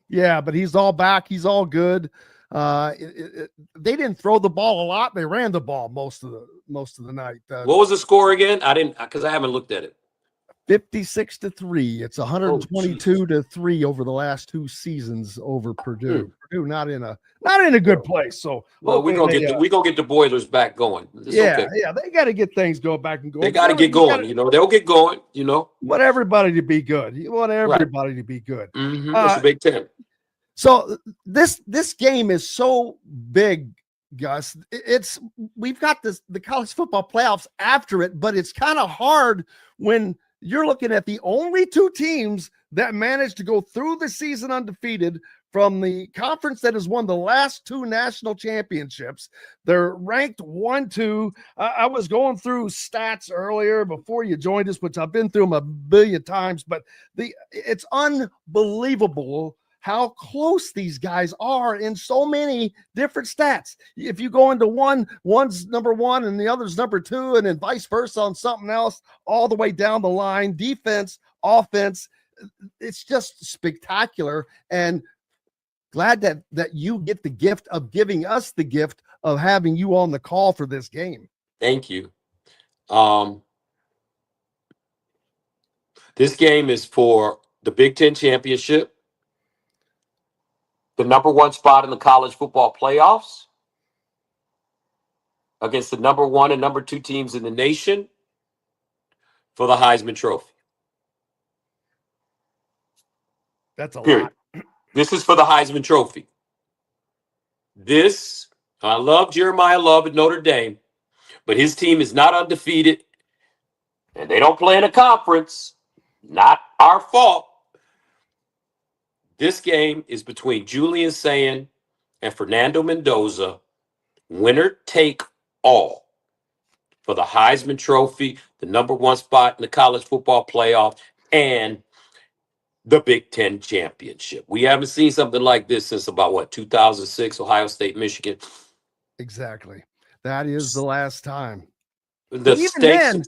S6: Yeah, but he's all back. He's all good. They didn't throw the ball a lot. They ran the ball most of the night.
S12: What was the score again? I didn't, because I haven't looked at it.
S6: 56-3. It's 122-3 over the last 2 seasons over Purdue. Purdue not in a good place. So
S12: we're gonna get the Boilers back going.
S6: Okay. They got to get things back and going.
S12: They got to get going. They'll get going.
S6: Want everybody to be good. You want everybody to be good.
S12: Mm-hmm. It's the Big Ten.
S6: So this game is so big, Gus. We've got the college football playoffs after it, but it's kind of hard when you're looking at the only 2 teams that managed to go through the season undefeated from the conference that has won the last 2 national championships. They're ranked 1-2. I was going through stats earlier before you joined us, which I've been through them a billion times, but it's unbelievable how close these guys are in so many different stats. If you go into one's number 1 and the other's number 2, and then vice versa on something else, all the way down the line, defense, offense, it's just spectacular. And glad that you get the gift of giving us the gift of having you on the call for this game.
S12: Thank you. This game is for the Big Ten championship, the number 1 spot in the college football playoffs against the number 1 and number 2 teams in the nation for the Heisman Trophy.
S6: That's a
S12: Period.
S6: lot.
S12: This is for the Heisman Trophy. I love Jeremiah Love at Notre Dame, but his team is not undefeated, and they don't play in a conference. Not our fault. This game is between Julian Sayin and Fernando Mendoza. Winner take all for the Heisman Trophy, the number 1 spot in the college football playoff, and the Big Ten championship. We haven't seen something like this since about 2006, Ohio State, Michigan.
S6: Exactly. That is the last time.
S12: The
S6: even
S12: stakes.
S6: then,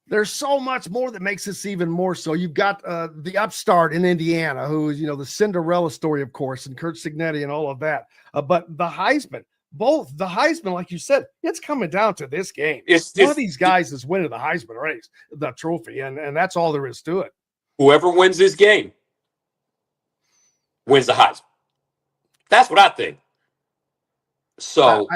S6: there's so much more that makes this even more so. You've got the upstart in Indiana, who is, the Cinderella story, of course, and Curt Cignetti and all of that. But the Heisman, like you said, it's coming down to this game. One of these guys is winning the Heisman race, the trophy, and that's all there is to it.
S12: Whoever wins this game wins the Heisman. That's what I think. So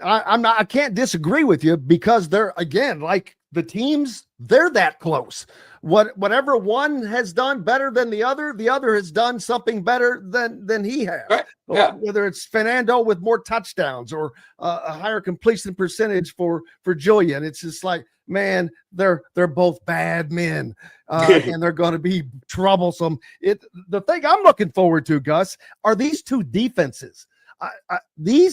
S6: I can't disagree with you, because they're, again, like the teams, they're that close. Whatever one has done better than the other has done something better than he has.
S12: Right. Yeah.
S6: Whether it's Fernando with more touchdowns or a higher completion percentage for Julian, it's just like, man, they're both bad men, and they're going to be troublesome. The thing I'm looking forward to, Gus, are these 2 defenses.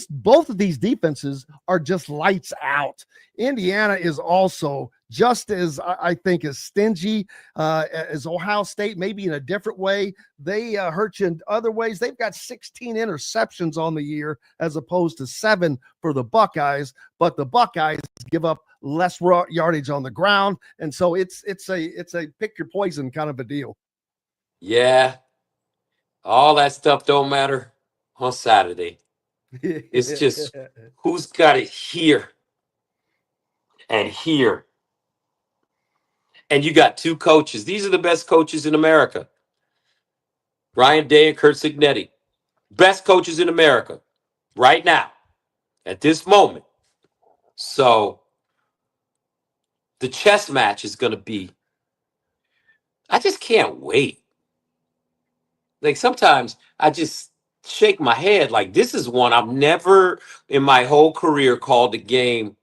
S6: Both of these defenses are just lights out. Indiana is also just as, I think, as stingy as Ohio State, maybe in a different way. They hurt you in other ways. They've got 16 interceptions on the year as opposed to 7 for the Buckeyes, but the Buckeyes give up less yardage on the ground, and so it's a pick your poison kind of a deal.
S12: Yeah, all that stuff don't matter on Saturday. It's just who's got it here and here. And you got 2 coaches. These are the best coaches in America. Ryan Day and Curt Cignetti. Best coaches in America right now, at this moment. So the chess match is going to be, I just can't wait. Like sometimes I just shake my head like this is one I've never in my whole career called a game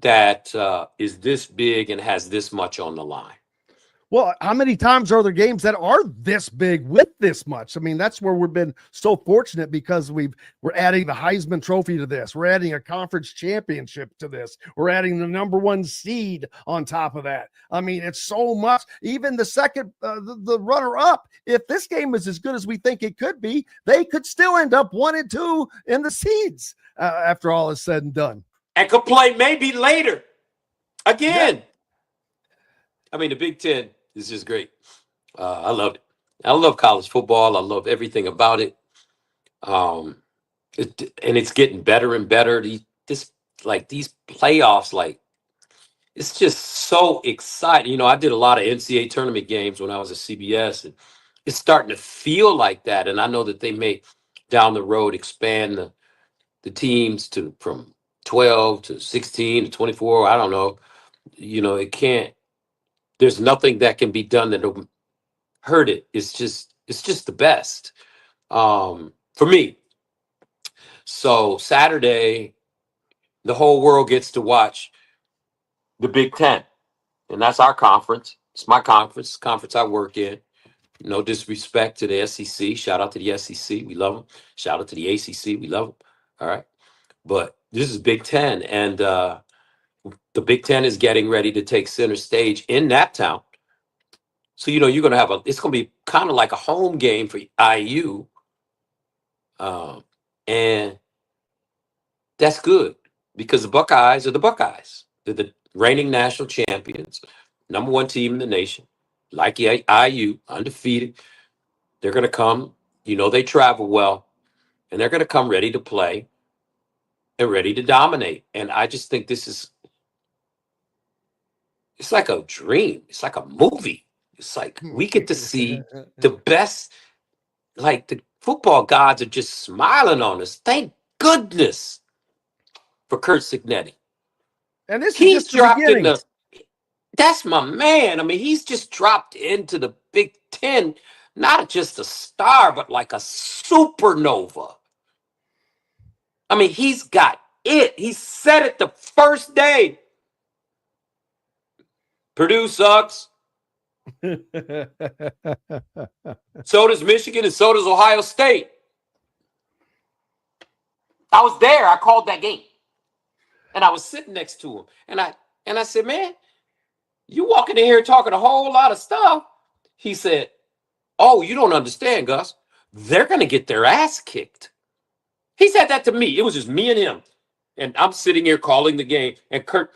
S12: that is this big and has this much on the line.
S6: Well, how many times are there games that are this big with this much? I mean, that's where we've been so fortunate because we're adding the Heisman Trophy to this. We're adding a conference championship to this. We're adding the number 1 seed on top of that. I mean, it's so much. Even the second, the runner-up, if this game is as good as we think it could be, they could still end up 1 and 2 in the seeds after all is said and done.
S12: And could play maybe later again. Yeah. I mean, the Big Ten is just great. I love it. I love college football. I love everything about it. And it's getting better and better. These playoffs, like, it's just so exciting. You know, I did a lot of NCAA tournament games when I was at CBS, and it's starting to feel like that. And I know that they may down the road expand the teams from 12 to 16 to 24. I don't know. You know, there's nothing that can be done that'll hurt it. It's just the best for me. So Saturday, the whole world gets to watch the Big Ten, and that's our conference. It's my conference I work in. No disrespect to the SEC. Shout out to the SEC. We love them. Shout out to the ACC. We love them. All right. But this is Big Ten, and the Big Ten is getting ready to take center stage in that town. So, you know, you're going to have it's going to be kind of like a home game for IU. And that's good because the Buckeyes are the Buckeyes. They're the reigning national champions, number 1 team in the nation, like IU, undefeated. They're going to come, you know, they travel well, and they're going to come ready to play and ready to dominate. And I just think it's like a dream. It's like a movie. It's like we get to see the best, like the football gods are just smiling on us. Thank goodness for Curt Cignetti.
S6: And this
S12: he's
S6: is just the beginning.
S12: That's my man. I mean, he's just dropped into the Big Ten, not just a star, but like a supernova. I mean, he's got it. He said it the first day. Purdue sucks. So does Michigan and so does Ohio State. I was there. I called that game. And I was sitting next to him. And I said, man, you walking in here talking a whole lot of stuff. He said, oh, you don't understand, Gus. They're going to get their ass kicked. He said that to me. It was just me and him. And I'm sitting here calling the game. And Curt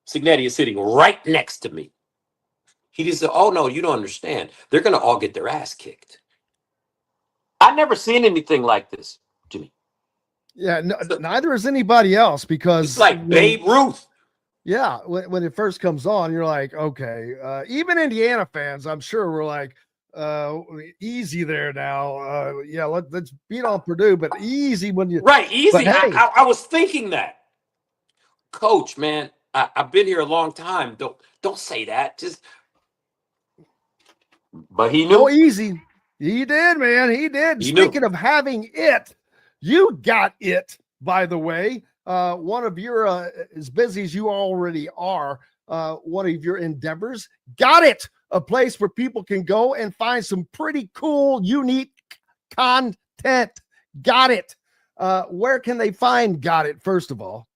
S12: Cignetti is sitting right next to me. He just said, oh, no, you don't understand. They're going to all get their ass kicked. I've never seen anything like this, Jimmy.
S6: Yeah, neither is anybody else because
S12: it's like Babe Ruth.
S6: Yeah, when it first comes on, you're like, okay. Even Indiana fans, I'm sure, were like, easy there now. Yeah, let's beat on Purdue, but easy when you
S12: right, easy.
S6: Hey,
S12: I was thinking that, Coach, man. I've been here a long time. Don't say that. But he knew.
S6: Oh, easy. He did, man. He did. Speaking of having it, you got it. By the way, one of your as busy as you already are, one of your endeavors, got it. A place where people can go and find some pretty cool, unique content. Got it. Where can they find Got It? First of all,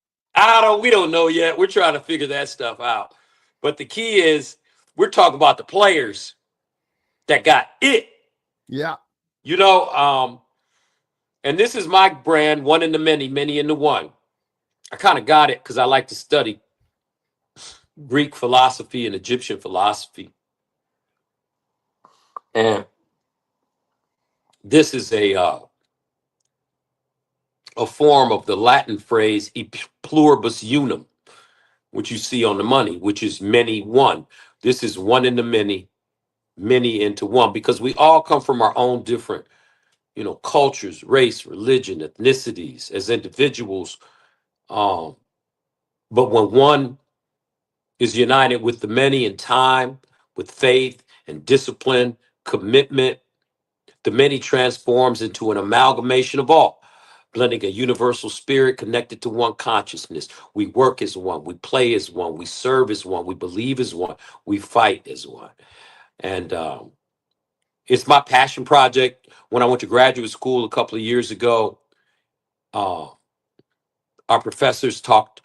S12: we don't know yet. We're trying to figure that stuff out. But the key is we're talking about the players that got it.
S6: Yeah.
S12: You know, and this is my brand, one in the many, many in the one. I kind of got it because I like to study Greek philosophy and Egyptian philosophy. And this is a form of the Latin phrase e pluribus unum, which you see on the money, which is many one. This is one in the many, many into one, because we all come from our own different, you know, cultures, race, religion, ethnicities as individuals. But when one is united with the many in time, with faith and discipline, commitment, the many transforms into an amalgamation of all, blending a universal spirit connected to one consciousness. We work as one, we play as one, we serve as one, we believe as one, we fight as one. And it's my passion project. When I went to graduate school a couple of years ago, uh, our professors talked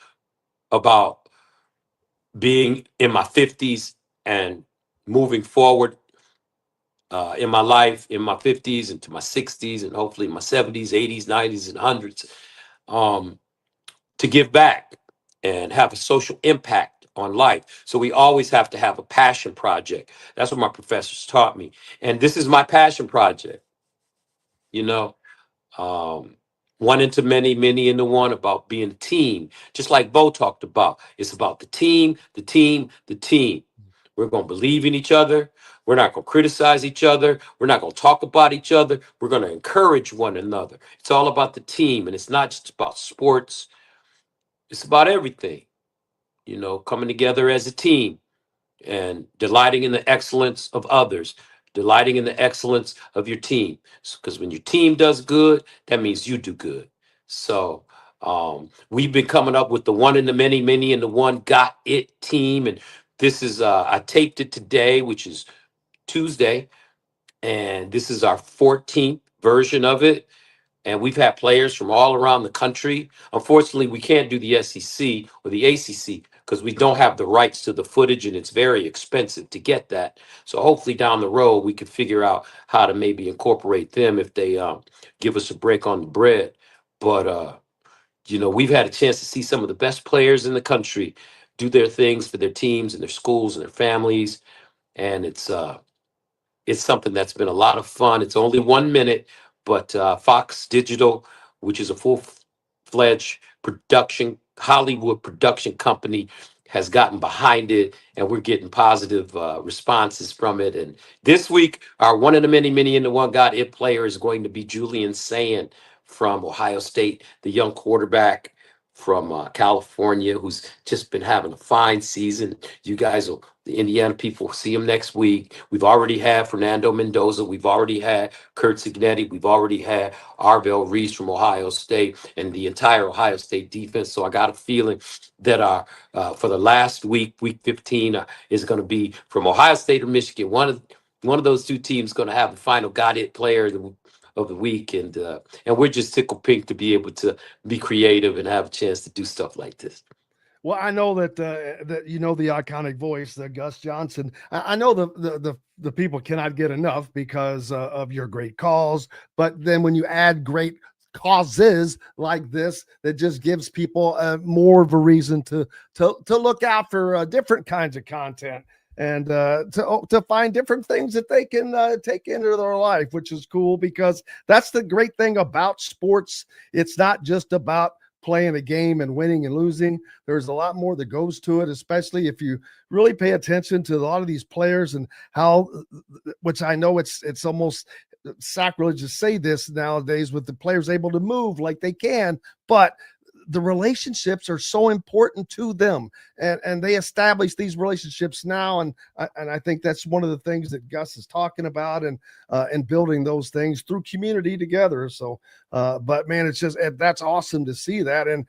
S12: about being in my 50s and moving forward in my life, in my 50s into my 60s, and hopefully my 70s, 80s, 90s, and 100s, to give back and have a social impact on life. So we always have to have a passion project. That's what my professors taught me. And this is my passion project, you know. One into many, many into one, about being a team, just like Bo talked about. It's about the team, the team, the team. We're going to believe in each other. We're not going to criticize each other. We're not going to talk about each other. We're going to encourage one another. It's all about the team, and it's not just about sports. It's about everything, you know, coming together as a team and delighting in the excellence of others, delighting in the excellence of your team. Because when your team does good, that means you do good. So we've been coming up with the one in the many, many in the one got it team. And this is, I taped it today, which is Tuesday. And this is our 14th version of it. And we've had players from all around the country. Unfortunately, we can't do the SEC or the ACC because we don't have the rights to the footage, and it's very expensive to get that. So hopefully down the road, we can figure out how to maybe incorporate them if they give us a break on the bread. But, you know, we've had a chance to see some of the best players in the country do their things for their teams and their schools and their families. And it's something that's been a lot of fun. It's only 1 minute, but Fox Digital, which is a full-fledged production, Hollywood production company, has gotten behind it, and we're getting positive responses from it. And this week, our one in a many, many in the one got it player is going to be Julian Sand from Ohio State, the young quarterback from California, who's just been having a fine season. You guys will, the Indiana people, see him next week. We've already had Fernando Mendoza. We've already had Kurt Signetti. We've already had Arvell Reese from Ohio State and the entire Ohio State defense. So I got a feeling that our for the last week, week 15, is going to be from Ohio State or Michigan. One of those two teams going to have the final got it player of the week, and we're just tickled pink to be able to be creative and have a chance to do stuff like this.
S6: Well, I know that that you know the iconic voice, Gus Johnson. I know the people cannot get enough because of your great calls. But then when you add great causes like this, that just gives people more of a reason to look out for different kinds of content and to find different things that they can take into their life, which is cool because that's the great thing about sports. It's not just about playing a game and winning and losing. There's a lot more that goes to it, especially if you really pay attention to a lot of these players and how, which I know it's almost sacrilege to say this nowadays with the players able to move like they can, but the relationships are so important to them, and they establish these relationships now. And I think that's one of the things that Gus is talking about, and building those things through community together. So, but man, it's just, that's awesome to see that. And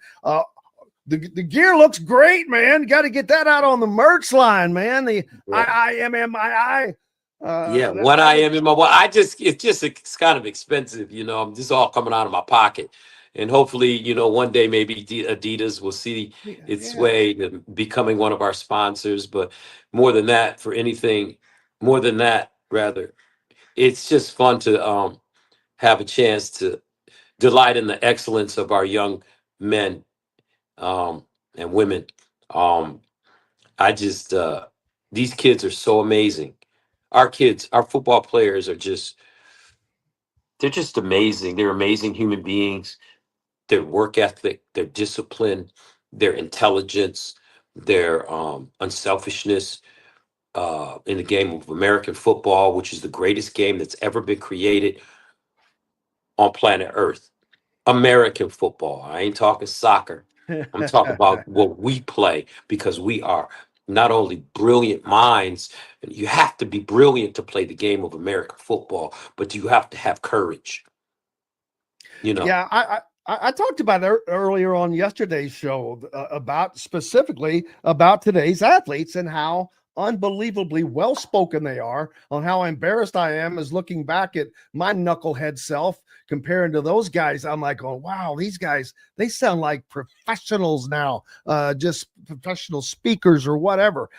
S6: the gear looks great, man. You got to get that out on the merch line, man. The IIMMII.
S12: Yeah, one I am in my one. It's kind of expensive, you know. This is all coming out of my pocket. And hopefully, you know, one day maybe Adidas will see its way to becoming one of our sponsors. But more than that, rather, it's just fun to have a chance to delight in the excellence of our young men and women. These kids are so amazing. Our kids, our football players they're just amazing. They're amazing human beings. Their work ethic, their discipline, their intelligence, their unselfishness in the game of American football, which is the greatest game that's ever been created on planet Earth. American football. I ain't talking soccer. I'm talking about what we play, because we are not only brilliant minds, and you have to be brilliant to play the game of American football, but you have to have courage.
S6: Yeah, I talked about it earlier on yesterday's show about specifically about today's athletes and how unbelievably well-spoken they are, on how embarrassed I am as looking back at my knucklehead self comparing to those guys. I'm like, oh, wow, these guys, they sound like professionals now, just professional speakers or whatever.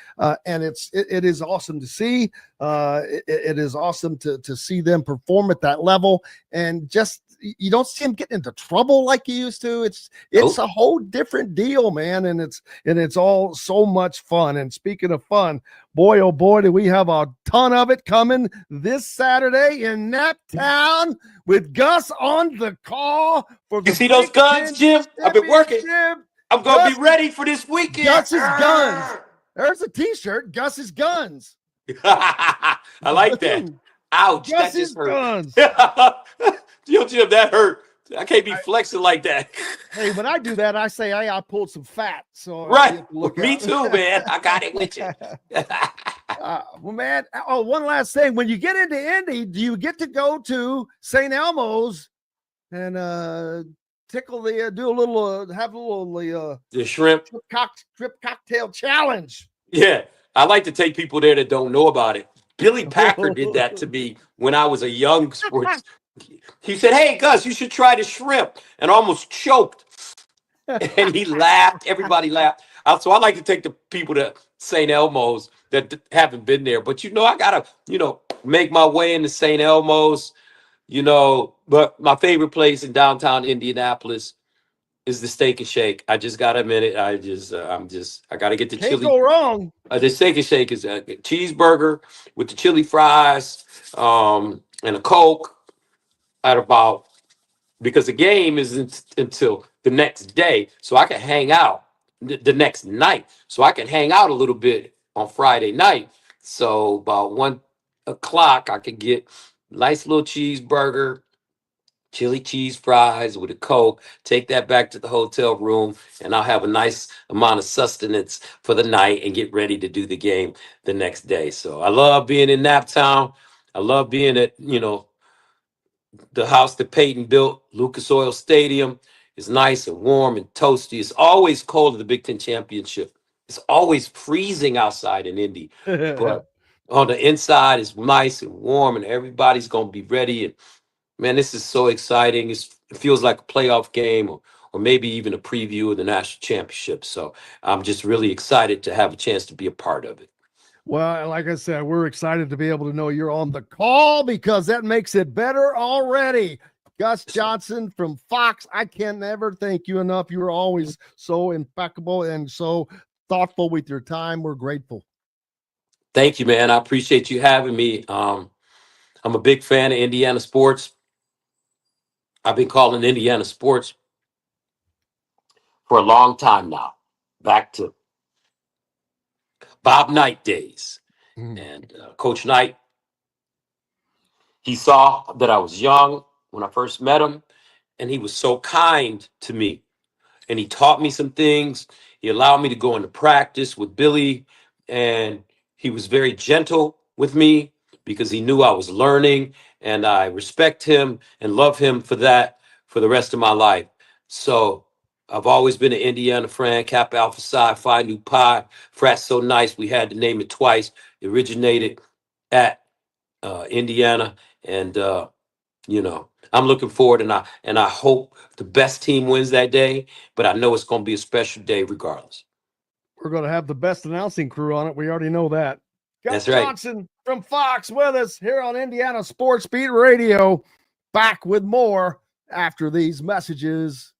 S6: And it is awesome to see. It is awesome to see them perform at that level, and just, you don't see them getting into trouble like you used to. It's a whole different deal, man. And it's all so much fun. And speaking of fun, boy, oh boy, do we have a ton of it coming this Saturday in Naptown with Gus on the call for the.
S12: You see those guns, Jim? I've been working. I'm going to be ready for this weekend.
S6: Gus's guns. There's a t-shirt, Gus's guns.
S12: I like that. Ouch.
S6: Gus's
S12: that just hurt.
S6: guns.
S12: Jim, that hurt. I can't be flexing like that.
S6: Hey, when I do that, I say, hey, I pulled some fat. So
S12: right. Me too, man. I got it with you.
S6: Well, man. Oh, one last thing. When you get into Indy, do you get to go to St. Elmo's and tickle the do a little have a little
S12: the shrimp
S6: strip cocktail challenge?
S12: Yeah, I like to take people there that don't know about it. Billy Packer did that to me when I was a young sports. He said, "Hey, Gus, you should try the shrimp," and almost choked. And he laughed. Everybody laughed. So I like to take the people to St. Elmo's that haven't been there. But, I got to, make my way into St. Elmo's, But my favorite place in downtown Indianapolis is the Steak and Shake. I just got to admit it. I got to get the
S6: Can't
S12: chili.
S6: go wrong.
S12: The Steak and Shake is a cheeseburger with the chili fries and a Coke because the game isn't until the next day. So I can hang out the next night. So I can hang out a little bit on Friday night. So about 1 o'clock, I could get a nice little cheeseburger, chili cheese fries with a Coke, take that back to the hotel room, and I'll have a nice amount of sustenance for the night and get ready to do the game the next day. So I love being in Naptown. I love being at, the house that Peyton built, Lucas Oil Stadium, is nice and warm and toasty. It's always cold at the Big Ten Championship. It's always freezing outside in Indy. But on the inside, it's nice and warm, and everybody's going to be ready. And, man, this is so exciting. It feels like a playoff game or maybe even a preview of the national championship. So I'm just really excited to have a chance to be a part of it.
S6: Well, like I said, we're excited to be able to know you're on the call because that makes it better already. Gus Johnson from Fox, I can never thank you enough. You were always so impeccable and so thoughtful with your time. We're grateful.
S12: Thank you, man. I appreciate you having me. I'm a big fan of Indiana sports. I've been calling Indiana sports for a long time now, back to Bob Knight days. And Coach Knight, he saw that I was young when I first met him, and he was so kind to me. And he taught me some things. He allowed me to go into practice with Billy, and he was very gentle with me because he knew I was learning, and I respect him and love him for that for the rest of my life. So I've always been an Indiana fan, Kappa Alpha Psi, Phi Nu Pi, Frat So Nice. We had to name it twice. It originated at Indiana, and I'm looking forward, and I hope the best team wins that day. But I know it's going to be a special day regardless.
S6: We're going to have the best announcing crew on it. We already know that.
S12: That's right.
S6: Johnson from Fox with us here on Indiana Sports Beat Radio. Back with more after these messages.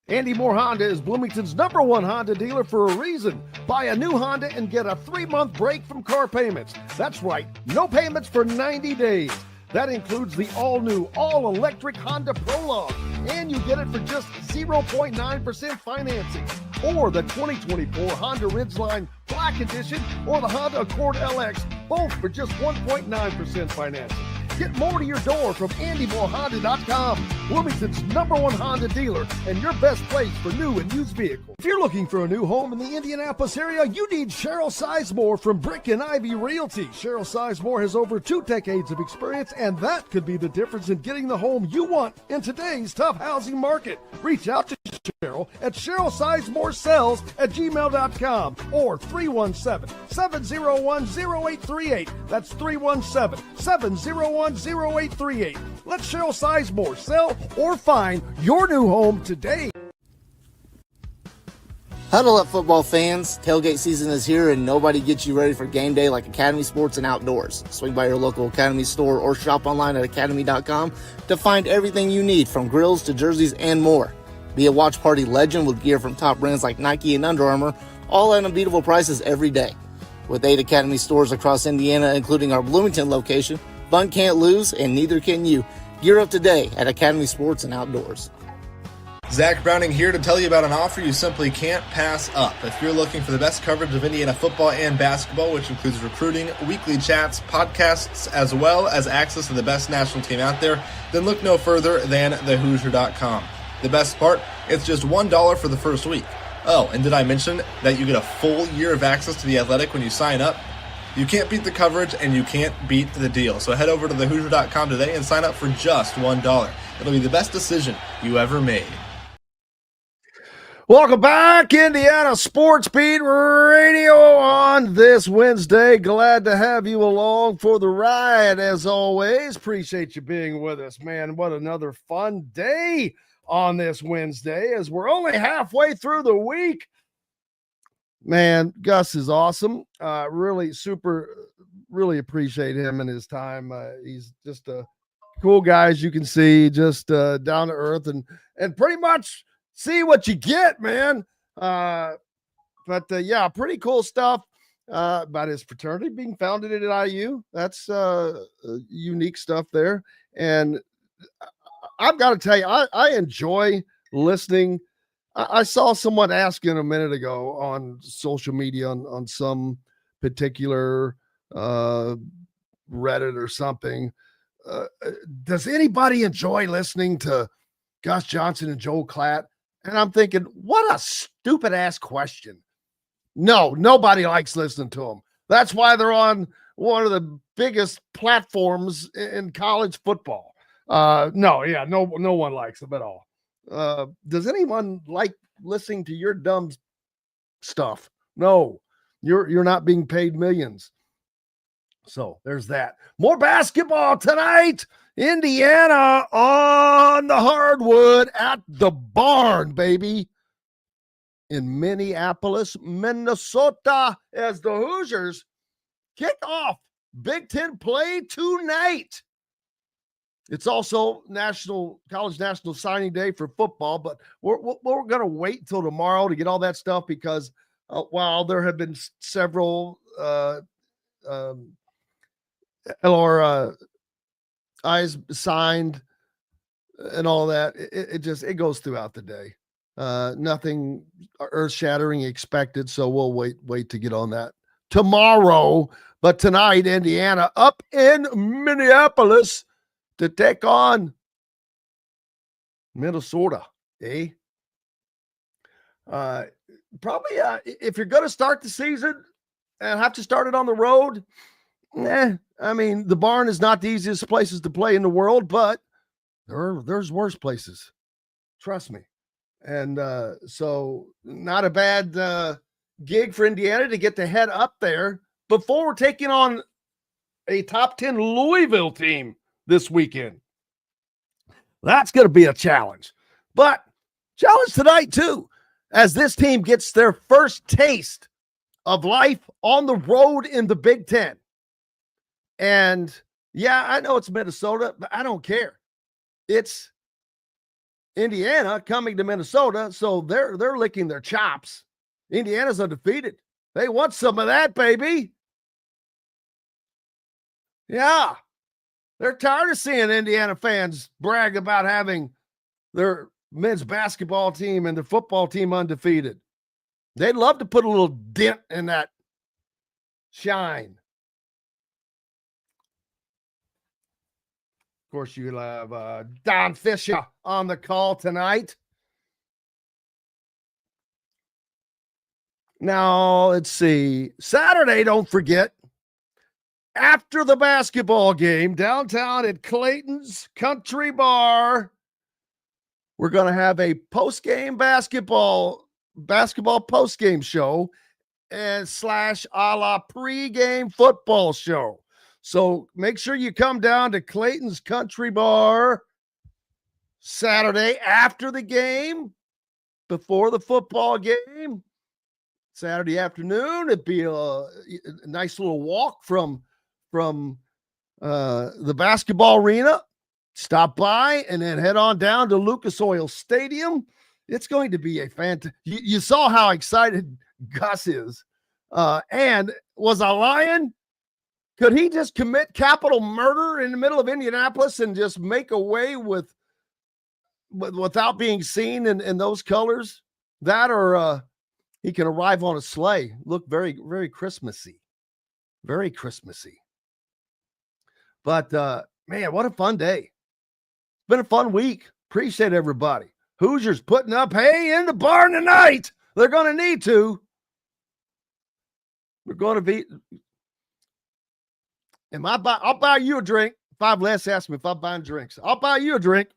S6: Andy Moore Honda is Bloomington's #1 Honda dealer for a reason. Buy a new Honda and get a 3-month break from car payments. That's right, no payments for 90 days. That includes the all-new, all-electric Honda Prologue, and you get it for just 0.9% financing. Or the 2024 Honda Ridgeline Black Edition or the Honda Accord LX, both for just 1.9% financing. Get more to your door from AndyMooreHonda.com, Bloomington's #1 Honda dealer and your best place for new and used vehicles. If you're looking for a new home in the Indianapolis area, you need Cheryl Sizemore from Brick and Ivy Realty. Cheryl Sizemore has over 2 decades of experience, and that could be the difference in getting the home you want in today's tough housing market. Reach out to Cheryl at CherylSizemooreSells@gmail.com or 317-701-0838. That's 317-701-0838. Let Cheryl Sizemore sell or find your new home today.
S7: Huddle up, football fans. Tailgate season is here, and nobody gets you ready for game day like Academy Sports and Outdoors. Swing by your local Academy store or shop online at academy.com to find everything you need, from grills to jerseys and more. Be a watch party legend with gear from top brands like Nike and Under Armour, all at unbeatable prices every day. With 8 Academy stores across Indiana, including our Bloomington location, fun can't lose, and neither can you. Gear up today at Academy Sports and Outdoors.
S8: Zach Browning here to tell you about an offer you simply can't pass up. If you're looking for the best coverage of Indiana football and basketball, which includes recruiting, weekly chats, podcasts, as well as access to the best national team out there, then look no further than thehoosier.com. The best part, it's just $1 for the first week. Oh, and did I mention that you get a full year of access to The Athletic when you sign up? You can't beat the coverage, and you can't beat the deal. So head over to thehoosier.com today and sign up for just $1. It'll be the best decision you ever made.
S6: Welcome back, Indiana Sports Beat Radio on this Wednesday. Glad to have you along for the ride, as always. Appreciate you being with us, man. What another fun day on this Wednesday, as we're only halfway through the week. Man, Gus is awesome. Really appreciate him and his time. He's just a cool guy, as you can see, just down to earth and pretty much see what you get, man. But yeah, pretty cool stuff about his fraternity being founded at IU. That's unique stuff there. And I've got to tell you, I enjoy listening. I saw someone asking a minute ago on social media on some particular Reddit or something. Does anybody enjoy listening to Gus Johnson and Joel Klatt? And I'm thinking, what a stupid ass question. No, nobody likes listening to them. That's why they're on one of the biggest platforms in college football. No one likes them at all. Does anyone like listening to your dumb stuff? No, you're not being paid millions. So there's that. More basketball tonight. Indiana on the hardwood at the barn, baby, in Minneapolis, Minnesota, as the Hoosiers kick off Big Ten play tonight. It's also College National Signing Day for football, but we're going to wait until tomorrow to get all that stuff because while there have been several eyes signed and all that, it goes throughout the day. Nothing earth-shattering expected, so we'll wait to get on that tomorrow. But tonight, Indiana up in Minneapolis to take on Minnesota, eh? Probably if you're going to start the season and have to start it on the road, I mean, the barn is not the easiest places to play in the world, but there's worse places. Trust me. And so not a bad gig for Indiana to get to head up there before we're taking on a top 10 Louisville team this weekend. That's going to be a challenge. But challenge tonight, too, as this team gets their first taste of life on the road in the Big Ten. And yeah, I know it's Minnesota, but I don't care. It's Indiana coming to Minnesota, so they're licking their chops. Indiana's undefeated. They want some of that, baby. Yeah. They're tired of seeing Indiana fans brag about having their men's basketball team and their football team undefeated. They'd love to put a little dent in that shine. course, you'll have Don Fisher on the call tonight. Now, let's see. Saturday, don't forget, after the basketball game, downtown at Clayton's Country Bar, we're going to have a post-game basketball post-game show and / a la pre-game football show. So make sure you come down to Clayton's Country Bar Saturday after the game, before the football game. Saturday afternoon, it'd be a nice little walk from the basketball arena. Stop by and then head on down to Lucas Oil Stadium. It's going to be a fantastic. You saw how excited Gus is. And was I lying? Could he just commit capital murder in the middle of Indianapolis and just make away without being seen in those colors? That or he can arrive on a sleigh. Look very, very Christmassy. Very Christmassy. But, man, what a fun day. It's been a fun week. Appreciate everybody. Hoosiers putting up hay in the barn tonight. They're going to need to. We're going to be. I'll buy you a drink. Five less ask me if I'm buying drinks. I'll buy you a drink.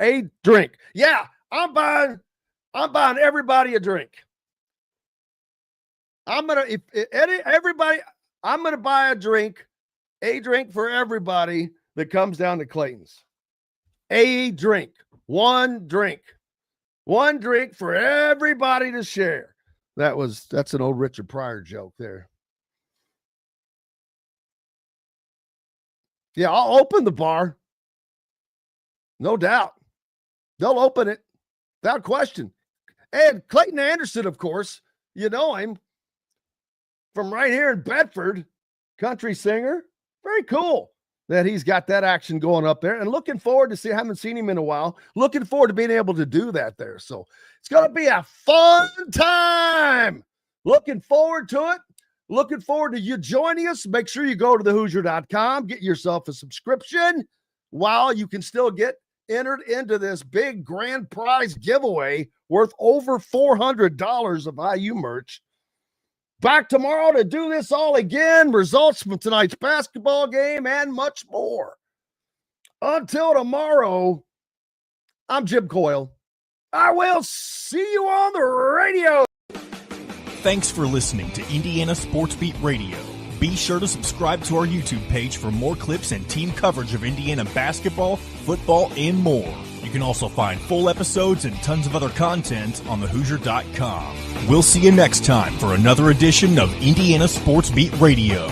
S6: A drink. Yeah, I'm buying everybody a drink. I'm gonna buy a drink for everybody that comes down to Clayton's. A drink. One drink for everybody to share. That's an old Richard Pryor joke there. Yeah, I'll open the bar. No doubt. They'll open it without question. And Clayton Anderson, of course, you know him from right here in Bedford, country singer. Very cool that he's got that action going up there, and looking forward to haven't seen him in a while. Looking forward to being able to do that there. So it's going to be a fun time. Looking forward to it. Looking forward to you joining us. Make sure you go to thehoosier.com, get yourself a subscription while you can still get entered into this big grand prize giveaway worth over $400 of IU merch. Back tomorrow to do this all again, results from tonight's basketball game, and much more. Until tomorrow, I'm Jim Coyle. I will see you on the radio.
S13: Thanks for listening to Indiana Sports Beat Radio. Be sure to subscribe to our YouTube page for more clips and team coverage of Indiana basketball, football, and more. You can also find full episodes and tons of other content on thehoosier.com. We'll see you next time for another edition of Indiana Sports Beat Radio.